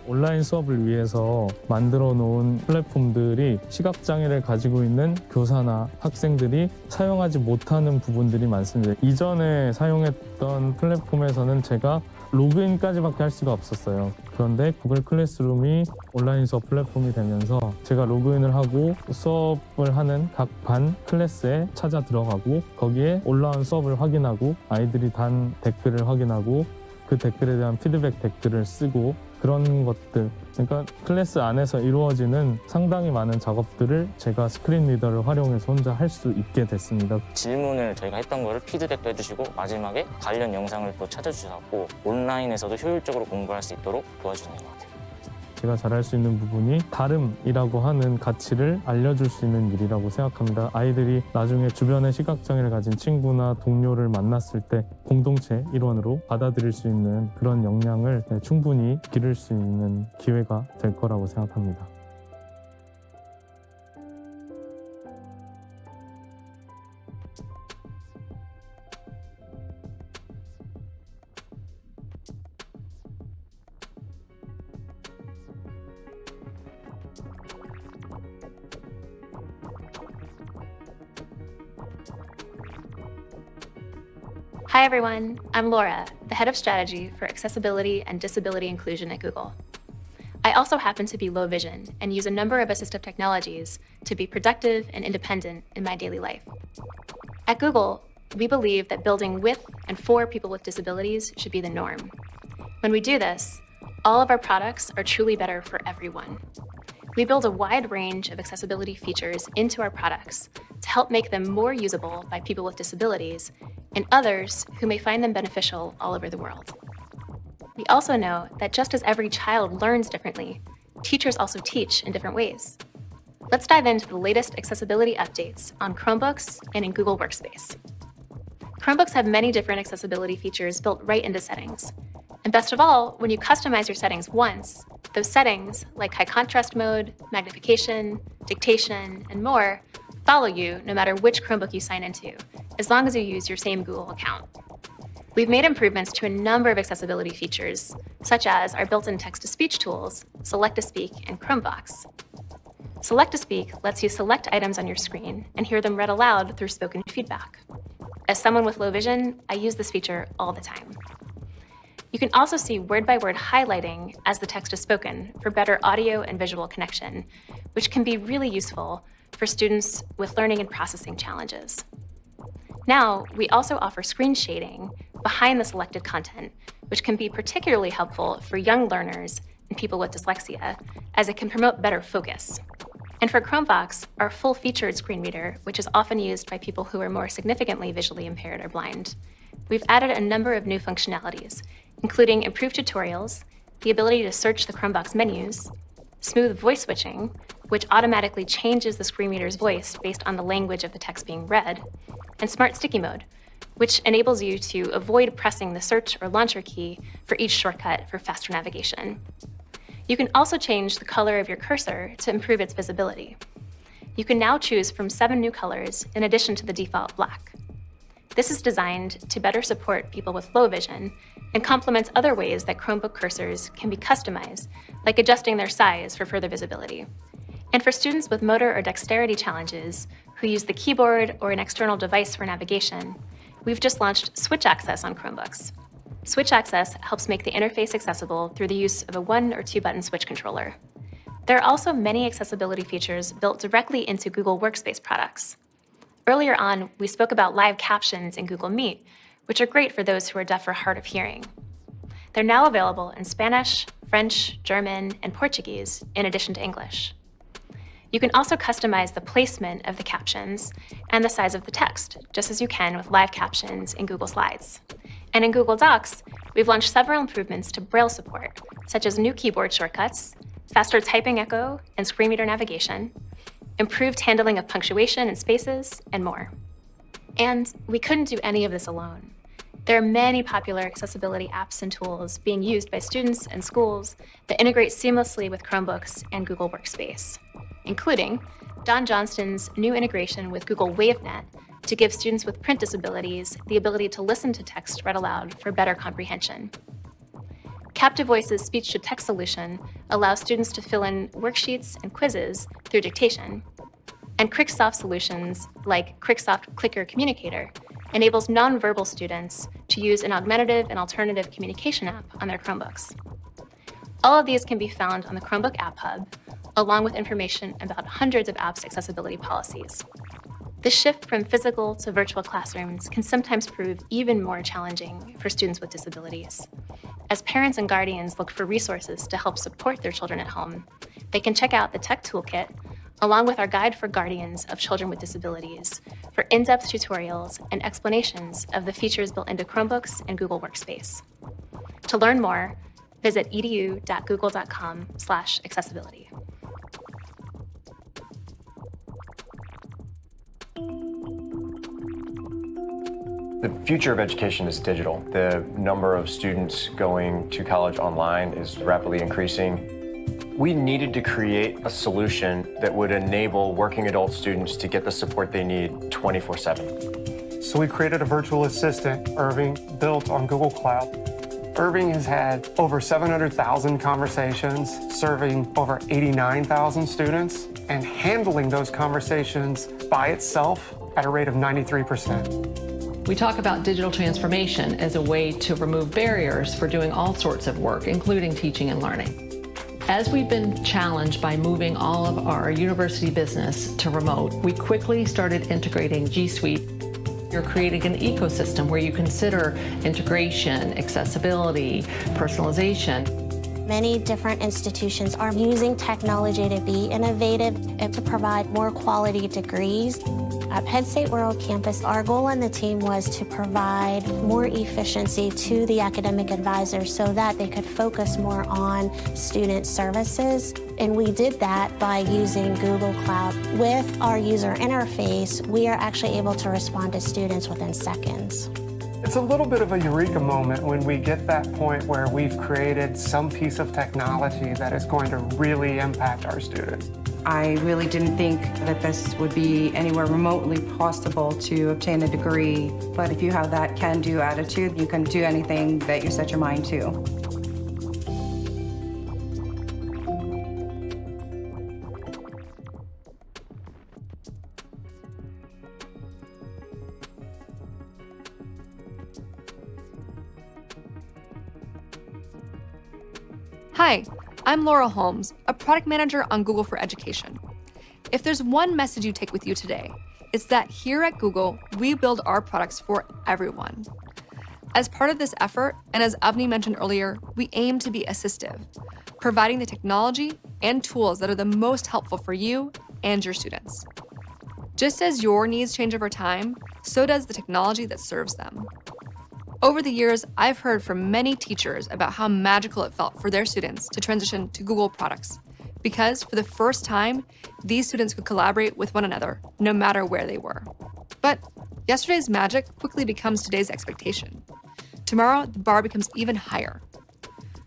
온라인 수업을 위해서 만들어 놓은 플랫폼들이 시각장애를 가지고 있는 교사나 학생들이 사용하지 못하는 부분들이 많습니다. 이전에 사용했던 플랫폼에서는 제가 로그인까지밖에 할 수가 없었어요. 그런데 구글 클래스룸이 온라인 수업 플랫폼이 되면서 제가 로그인을 하고 수업을 하는 각 반 클래스에 찾아 들어가고 거기에 올라온 수업을 확인하고 아이들이 단 댓글을 확인하고 그 댓글에 대한 피드백 댓글을 쓰고 그런 것들, 그러니까 클래스 안에서 이루어지는 상당히 많은 작업들을 제가 스크린 리더를 활용해서 혼자 할 수 있게 됐습니다. 질문을 저희가 했던 거를 피드백도 해주시고 마지막에 관련 영상을 또 찾아주셔서 온라인에서도 효율적으로 공부할 수 있도록 도와주는 것 같아요. 제가 잘할 수 있는 부분이 다름이라고 하는 가치를 알려줄 수 있는 일이라고 생각합니다. 아이들이 나중에 주변에 시각장애를 가진 친구나 동료를 만났을 때 공동체 일원으로 받아들일 수 있는 그런 역량을 충분히 기를 수 있는 기회가 될 거라고 생각합니다. Hi everyone, I'm Laura, the head of strategy for accessibility and disability inclusion at Google. I also happen to be low vision and use a number of assistive technologies to be productive and independent in my daily life. At Google, we believe that building with and for people with disabilities should be the norm. When we do this, all of our products are truly better for everyone. We build a wide range of accessibility features into our products to help make them more usable by people with disabilities and others who may find them beneficial all over the world. We also know that just as every child learns differently, teachers also teach in different ways. Let's dive into the latest accessibility updates on Chromebooks and in Google Workspace. Chromebooks have many different accessibility features built right into settings. And best of all, when you customize your settings once, those settings, like high contrast mode, magnification, dictation, and more, follow you no matter which Chromebook you sign into, as long as you use your same Google account. We've made improvements to a number of accessibility features, such as our built-in text-to-speech tools, Select-to-Speak and Chromebox. Select-to-Speak lets you select items on your screen and hear them read aloud through spoken feedback. As someone with low vision, I use this feature all the time. You can also see word-by-word highlighting as the text is spoken for better audio and visual connection, which can be really useful for students with learning and processing challenges. Now, we also offer screen shading behind the selected content, which can be particularly helpful for young learners and people with dyslexia, as it can promote better focus. And for Chromebox, our full-featured screen reader, which is often used by people who are more significantly visually impaired or blind, we've added a number of new functionalities, including improved tutorials, the ability to search the Chromebox menus, smooth voice switching, which automatically changes the screen reader's voice based on the language of the text being read, and Smart Sticky Mode, which enables you to avoid pressing the search or launcher key for each shortcut for faster navigation. You can also change the color of your cursor to improve its visibility. You can now choose from 7 new colors in addition to the default black. This is designed to better support people with low vision and complements other ways that Chromebook cursors can be customized, like adjusting their size for further visibility. And for students with motor or dexterity challenges who use the keyboard or an external device for navigation, we've just launched Switch Access on Chromebooks. Switch Access helps make the interface accessible through the use of a 1 or 2 button switch controller. There are also many accessibility features built directly into Google Workspace products. Earlier on, we spoke about live captions in Google Meet, which are great for those who are deaf or hard of hearing. They're now available in Spanish, French, German, and Portuguese, in addition to English. You can also customize the placement of the captions and the size of the text, just as you can with live captions in Google Slides. And in Google Docs, we've launched several improvements to Braille support, such as new keyboard shortcuts, faster typing echo and screen reader navigation, improved handling of punctuation and spaces, and more. And we couldn't do any of this alone. There are many popular accessibility apps and tools being used by students and schools that integrate seamlessly with Chromebooks and Google Workspace, including Don Johnston's new integration with Google WaveNet to give students with print disabilities the ability to listen to text read aloud for better comprehension. Captive Voice's speech-to-text solution allows students to fill in worksheets and quizzes through dictation. And Cricksoft solutions, like Cricksoft Clicker Communicator, enables nonverbal students to use an augmentative and alternative communication app on their Chromebooks. All of these can be found on the Chromebook App Hub, along with information about hundreds of apps' accessibility policies. The shift from physical to virtual classrooms can sometimes prove even more challenging for students with disabilities. As parents and guardians look for resources to help support their children at home, they can check out the Tech Toolkit, along with our Guide for Guardians of Children with Disabilities, for in-depth tutorials and explanations of the features built into Chromebooks and Google Workspace. To learn more, visit edu.google.com/accessibility. The future of education is digital. The number of students going to college online is rapidly increasing. We needed to create a solution that would enable working adult students to get the support they need 24/7. So we created a virtual assistant, Irving, built on Google Cloud. Irving has had over 700,000 conversations, serving over 89,000 students, and handling those conversations by itself at a rate of 93%. We talk about digital transformation as a way to remove barriers for doing all sorts of work, including teaching and learning. As we've been challenged by moving all of our university business to remote, we quickly started integrating GSUITE. You're creating an ecosystem where you consider integration, accessibility, personalization. Many different institutions are using technology to be innovative and to provide more quality degrees. At Penn State World Campus, our goal on the team was to provide more efficiency to the academic advisors so that they could focus more on student services. And we did that by using Google Cloud. With our user interface, we are actually able to respond to students within seconds. It's a little bit of a eureka moment when we get that point where we've created some piece of technology that is going to really impact our students. I really didn't think that this would be anywhere remotely possible to obtain a degree, but if you have that can-do attitude, you can do anything that you set your mind to. Hi, I'm Laura Holmes, a product manager on Google for Education. If there's one message you take with you today, it's that here at Google, we build our products for everyone. As part of this effort, and as Avni mentioned earlier, we aim to be assistive, providing the technology and tools that are the most helpful for you and your students. Just as your needs change over time, so does the technology that serves them. Over the years, I've heard from many teachers about how magical it felt for their students to transition to Google products, because for the first time, these students could collaborate with one another, no matter where they were. But yesterday's magic quickly becomes today's expectation. Tomorrow, the bar becomes even higher.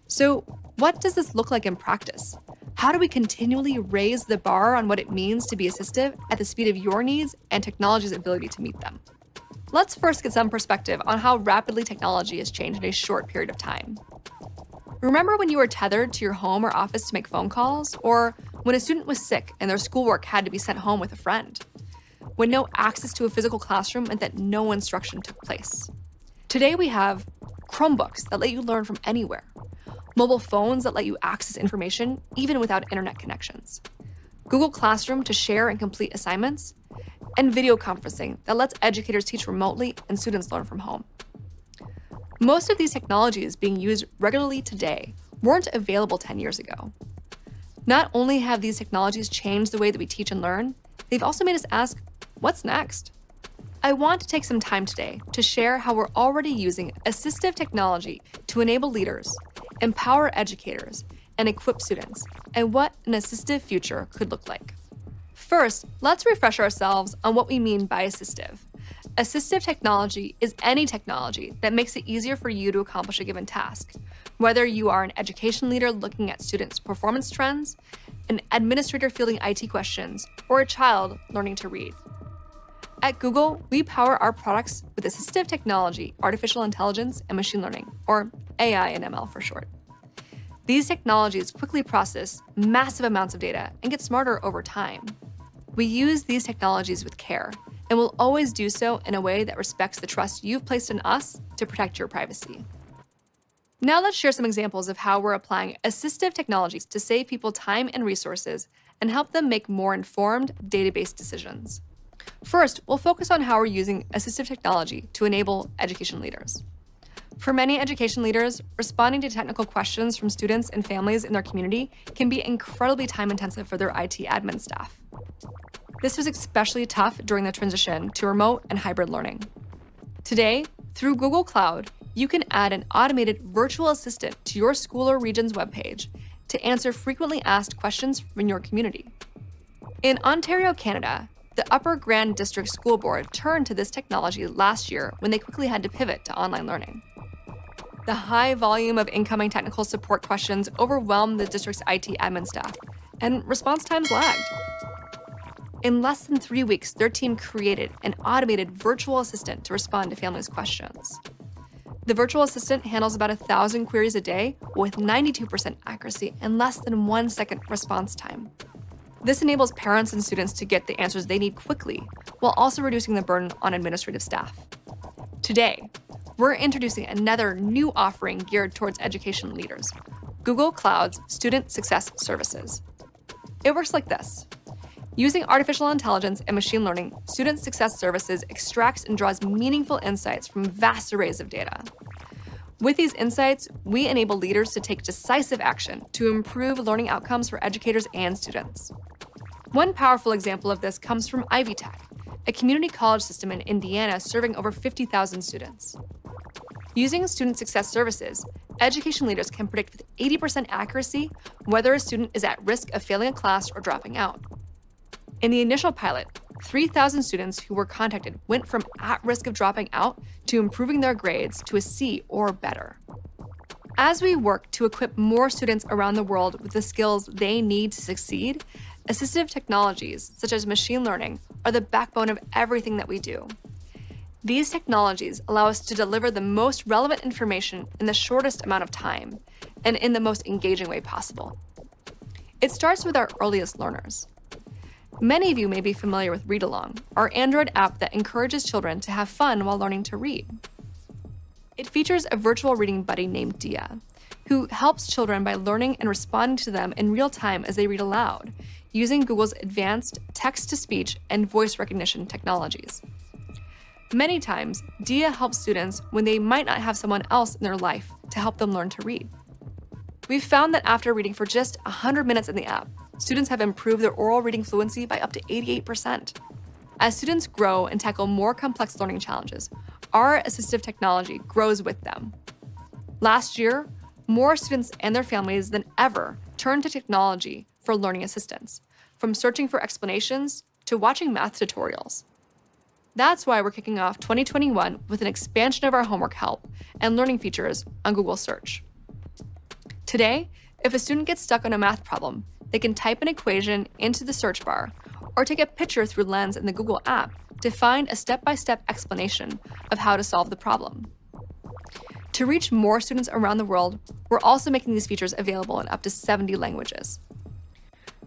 So what does this look like in practice? How do we continually raise the bar on what it means to be assistive at the speed of your needs and technology's ability to meet them? Let's first get some perspective on how rapidly technology has changed in a short period of time. Remember when you were tethered to your home or office to make phone calls, or when a student was sick and their schoolwork had to be sent home with a friend? When no access to a physical classroom meant that no instruction took place? Today we have Chromebooks that let you learn from anywhere, mobile phones that let you access information even without internet connections, Google Classroom to share and complete assignments, and video conferencing that lets educators teach remotely and students learn from home. Most of these technologies being used regularly today weren't available 10 years ago. Not only have these technologies changed the way that we teach and learn, they've also made us ask, what's next? I want to take some time today to share how we're already using assistive technology to enable leaders, empower educators, and equip students, and what an assistive future could look like. First, let's refresh ourselves on what we mean by assistive. Assistive technology is any technology that makes it easier for you to accomplish a given task, whether you are an education leader looking at students' performance trends, an administrator fielding IT questions, or a child learning to read. At Google, we power our products with assistive technology, artificial intelligence, and machine learning, or AI and ML for short. These technologies quickly process massive amounts of data and get smarter over time. We use these technologies with care, and will always do so in a way that respects the trust you've placed in us to protect your privacy. Now let's share some examples of how we're applying assistive technologies to save people time and resources and help them make more informed, data-based decisions. First, we'll focus on how we're using assistive technology to enable education leaders. For many education leaders, responding to technical questions from students and families in their community can be incredibly time-intensive for their IT admin staff. This was especially tough during the transition to remote and hybrid learning. Today, through Google Cloud, you can add an automated virtual assistant to your school or region's webpage to answer frequently asked questions from your community. In Ontario, Canada, the Upper Grand District School Board turned to this technology last year when they quickly had to pivot to online learning. The high volume of incoming technical support questions overwhelmed the district's IT admin staff, and response times lagged. In less than 3 weeks, their team created an automated virtual assistant to respond to families' questions. The virtual assistant handles about 1,000 queries a day with 92% accuracy and less than 1 second response time. This enables parents and students to get the answers they need quickly, while also reducing the burden on administrative staff. Today, we're introducing another new offering geared towards education leaders, Google Cloud's Student Success Services. It works like this. Using artificial intelligence and machine learning, Student Success Services extracts and draws meaningful insights from vast arrays of data. With these insights, we enable leaders to take decisive action to improve learning outcomes for educators and students. One powerful example of this comes from Ivy Tech, a community college system in Indiana serving over 50,000 students. Using Student Success Services, education leaders can predict with 80% accuracy whether a student is at risk of failing a class or dropping out. In the initial pilot, 3,000 students who were contacted went from at risk of dropping out to improving their grades to a C or better. As we work to equip more students around the world with the skills they need to succeed, assistive technologies, such as machine learning, are the backbone of everything that we do. These technologies allow us to deliver the most relevant information in the shortest amount of time and in the most engaging way possible. It starts with our earliest learners. Many of you may be familiar with Read Along, our Android app that encourages children to have fun while learning to read. It features a virtual reading buddy named Dia, who helps children by learning and responding to them in real time as they read aloud, using Google's advanced text-to-speech and voice recognition technologies. Many times, Dia helps students when they might not have someone else in their life to help them learn to read. We've found that after reading for just 100 minutes in the app, students have improved their oral reading fluency by up to 88%. As students grow and tackle more complex learning challenges, our assistive technology grows with them. Last year, more students and their families than ever turned to technology for learning assistance, from searching for explanations to watching math tutorials. That's why we're kicking off 2021 with an expansion of our homework help and learning features on Google Search. Today, if a student gets stuck on a math problem, they can type an equation into the search bar or take a picture through Lens in the Google app to find a step-by-step explanation of how to solve the problem. To reach more students around the world, we're also making these features available in up to 70 languages.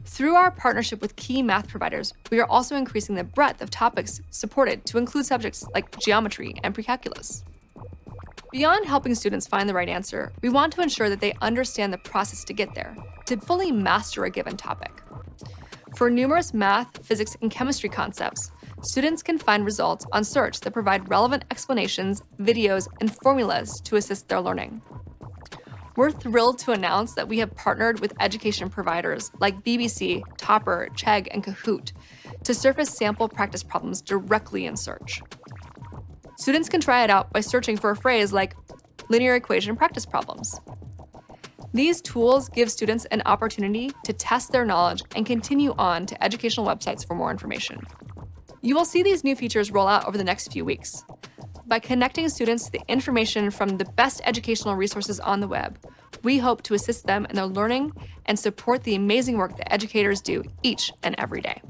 Through our partnership with key math providers, we are also increasing the breadth of topics supported to include subjects like geometry and pre-calculus. Beyond helping students find the right answer, we want to ensure that they understand the process to get there, to fully master a given topic. For numerous math, physics, and chemistry concepts, students can find results on search that provide relevant explanations, videos, and formulas to assist their learning. We're thrilled to announce that we have partnered with education providers like BBC, Topper, Chegg, and Kahoot to surface sample practice problems directly in search. Students can try it out by searching for a phrase like linear equation practice problems. These tools give students an opportunity to test their knowledge and continue on to educational websites for more information. You will see these new features roll out over the next few weeks. By connecting students to the information from the best educational resources on the web, we hope to assist them in their learning and support the amazing work that educators do each and every day.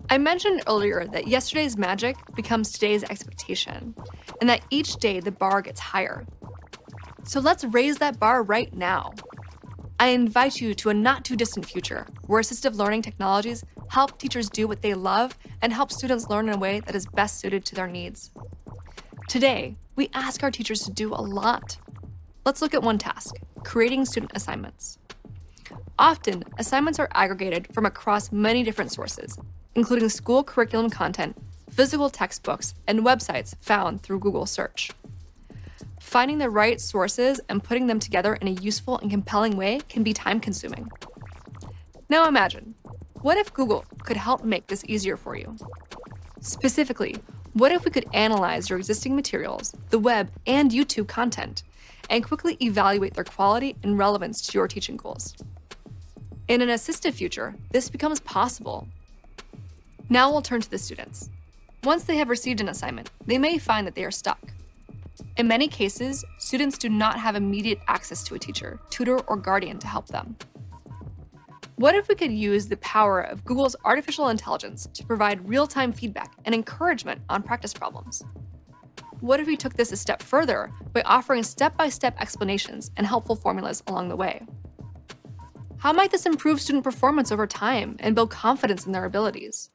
I mentioned earlier that yesterday's magic becomes today's expectation, and that each day the bar gets higher. So let's raise that bar right now. I invite you to a not-too-distant future where assistive learning technologies help teachers do what they love and help students learn in a way that is best suited to their needs. Today, we ask our teachers to do a lot. Let's look at one task, creating student assignments. Often, assignments are aggregated from across many different sources, including school curriculum content, physical textbooks, and websites found through Google Search. Finding the right sources and putting them together in a useful and compelling way can be time-consuming. Now imagine, what if Google could help make this easier for you? Specifically, what if we could analyze your existing materials, the web, and YouTube content, and quickly evaluate their quality and relevance to your teaching goals? In an assistive future, this becomes possible. Now we'll turn to the students. Once they have received an assignment, they may find that they are stuck. In many cases, students do not have immediate access to a teacher, tutor, or guardian to help them. What if we could use the power of Google's artificial intelligence to provide real-time feedback and encouragement on practice problems? What if we took this a step further by offering step-by-step explanations and helpful formulas along the way? How might this improve student performance over time and build confidence in their abilities?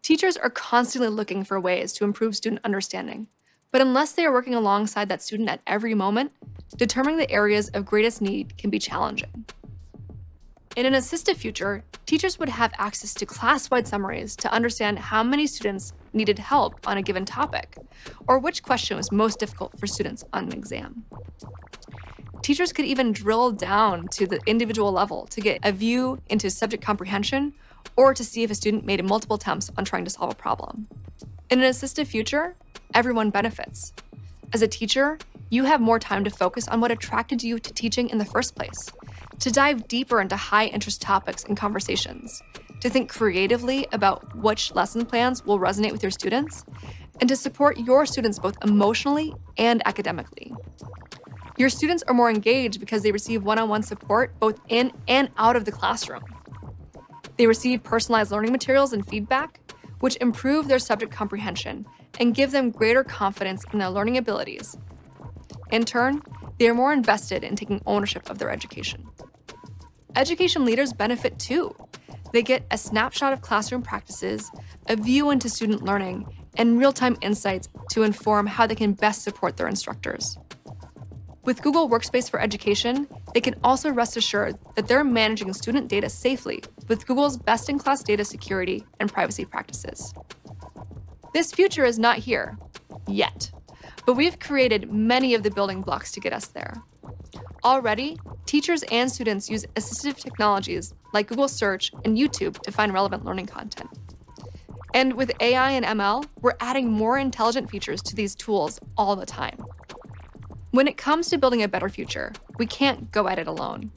Teachers are constantly looking for ways to improve student understanding, but unless they are working alongside that student at every moment, determining the areas of greatest need can be challenging. In an assistive future, teachers would have access to class-wide summaries to understand how many students needed help on a given topic, or which question was most difficult for students on an exam. Teachers could even drill down to the individual level to get a view into subject comprehension or to see if a student made multiple attempts on trying to solve a problem. In an assistive future, everyone benefits. As a teacher, you have more time to focus on what attracted you to teaching in the first place, to dive deeper into high-interest topics and conversations, to think creatively about which lesson plans will resonate with your students, and to support your students both emotionally and academically. Your students are more engaged because they receive one-on-one support both in and out of the classroom. They receive personalized learning materials and feedback, which improve their subject comprehension and give them greater confidence in their learning abilities. In turn, they are more invested in taking ownership of their education. Education leaders benefit too. They get a snapshot of classroom practices, a view into student learning, and real-time insights to inform how they can best support their instructors. With Google Workspace for Education, they can also rest assured that they're managing student data safely with Google's best-in-class data security and privacy practices. This future is not here, yet, but we've created many of the building blocks to get us there. Already, teachers and students use assistive technologies like Google Search and YouTube to find relevant learning content. And with AI and ML, we're adding more intelligent features to these tools all the time. When it comes to building a better future, we can't go at it alone.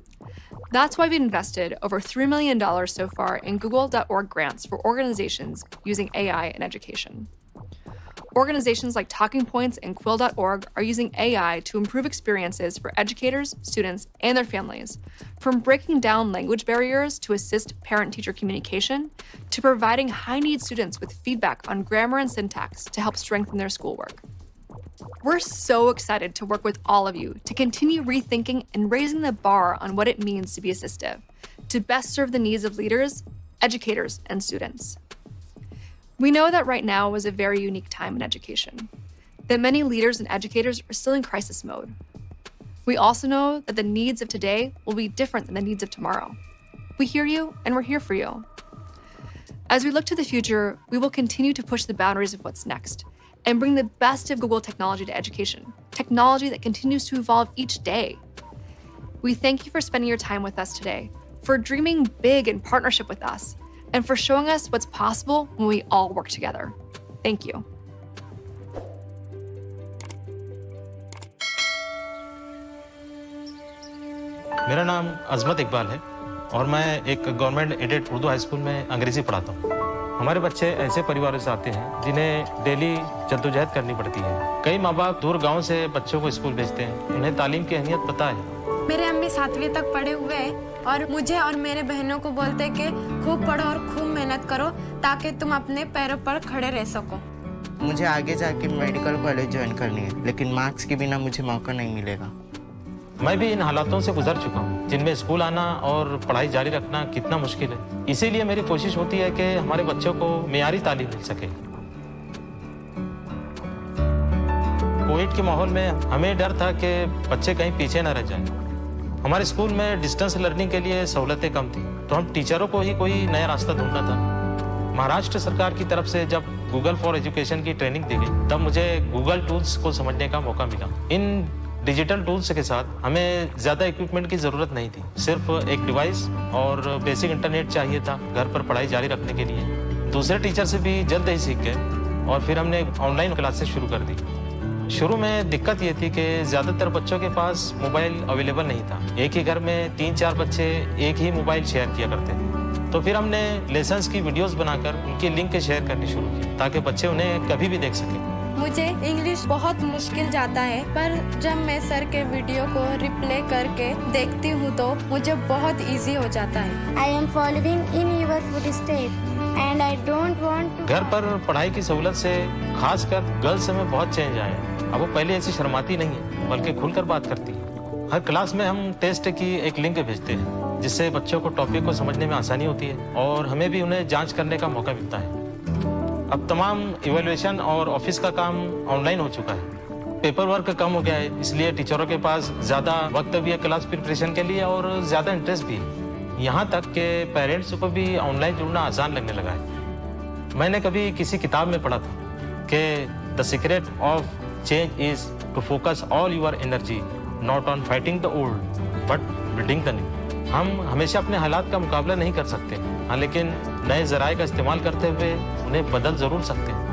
That's why we've invested over $3 million so far in Google.org grants for organizations using AI in education. Organizations like Talking Points and Quill.org are using AI to improve experiences for educators, students, and their families, from breaking down language barriers to assist parent-teacher communication, to providing high-need students with feedback on grammar and syntax to help strengthen their schoolwork. We're so excited to work with all of you to continue rethinking and raising the bar on what it means to be assistive, to best serve the needs of leaders, educators, and students. We know that right now is a very unique time in education, that many leaders and educators are still in crisis mode. We also know that the needs of today will be different than the needs of tomorrow. We hear you, and we're here for you. As we look to the future, we will continue to push the boundaries of what's next and bring the best of Google technology to education, technology that continues to evolve each day. We thank you for spending your time with us today, for dreaming big in partnership with us, and for showing us what's possible when we all work together. Thank you. मेरा नाम अजमत इकबाल है और मैं एक government aided Urdu high school में अंग्रेजी पढ़ाता हूँ। हमारे बच्चे ऐसे परिवारों से आते हैं जिन्हें डेली जद्दोजहद करनी पड़ती है। कई माँ बाप दूर गांव से बच्चों को स्कूल भेजते हैं। उन्हें तालीम की अहमियत पता है। मेरे अम्मी 7वीं तक पढ़े हुए हैं और मुझे और मेरे बहनों को बोलते हैं कि खूब पढ़ो और खूब मेहनत करो ताकि तुम अपने पैरों पर खड़े रह सको। मुझे आगे जाके मेडिकल कॉलेज ज्वाइन करनी है, लेकिन मार्क्स के बिना मुझे मौका नहीं मिलेगा। मैं भी इन हालातों से गुजर चुका हूँ, जिनमें स्कूल आना और पढ़ाई जारी रखना कितना मुश्किल है। इसीलिए मेरी कोशिश होती है कि हमारे बच्चों को मेयारी तालीम मिल सके। कोविड के माहौल में हमें डर था कि बच्चे कहीं पीछे न रह जाएं। हमारे स्कूल में डिस्टेंस लर्निंग के लिए सहूलतें कम थी, तो हम टीचरों को ही कोई नया रास्ता ढूंढना था। महाराष्ट्र सरकार की तरफ से जब गूगल फॉर एजुकेशन की ट्रेनिंग दी गई, तब मुझे गूगल टूल्स को समझने का मौका मिला। इन डिजिटल टूल्स के साथ हमें ज़्यादा इक्विपमेंट की ज़रूरत नहीं थी, सिर्फ एक डिवाइस और बेसिक इंटरनेट चाहिए था घर पर पढ़ाई जारी रखने के लिए। दूसरे टीचर से भी जल्द ही सीख गए और फिर हमने ऑनलाइन क्लासेस शुरू कर दी। शुरू में दिक्कत ये थी कि ज़्यादातर बच्चों के पास मोबाइल अवेलेबल नहीं था। एक ही घर में 3-4 बच्चे एक ही मोबाइल शेयर किया करते थे। तो फिर हमने लेसन्स की वीडियोस बनाकर उनकी लिंक शेयर करनी शुरू की, ताकि बच्चे उन्हें कभी भी देख सकें। मुझे इंग्लिश बहुत मुश्किल जाता है, पर जब मैं सर के वीडियो को रिप्ले करके देखती हूँ तो मुझे बहुत इजी हो जाता है। I am following in your footsteps and I don't want to... घर पर पढ़ाई की सहूलत से खासकर गर्ल्स में बहुत चेंज आया है। अब वो पहले ऐसी शर्माती नहीं है, बल्कि खुलकर बात करती है। हर क्लास में हम टेस्ट की एक लिंक भेजते हैं, जिससे बच्चों को टॉपिक को समझने में आसानी होती है और हमें भी उन्हें जांच करने का मौका मिलता है। अब तमाम इवैल्यूएशन और ऑफिस का काम ऑनलाइन हो चुका है। पेपर वर्क कम हो गया है, इसलिए टीचरों के पास ज़्यादा वक्त भी है क्लास प्रिपरेशन के लिए और ज़्यादा इंटरेस्ट भी है। यहाँ तक कि पेरेंट्स को भी ऑनलाइन जुड़ना आसान लगने लगा है। मैंने कभी किसी किताब में पढ़ा था कि the secret of change is to focus all your energy not on fighting the old but building the new. हम हमेशा अपने हालात का मुकाबला नहीं कर सकते, हाँ, लेकिन नए ज़राए का इस्तेमाल करते हुए उन्हें बदल ज़रूर सकते हैं।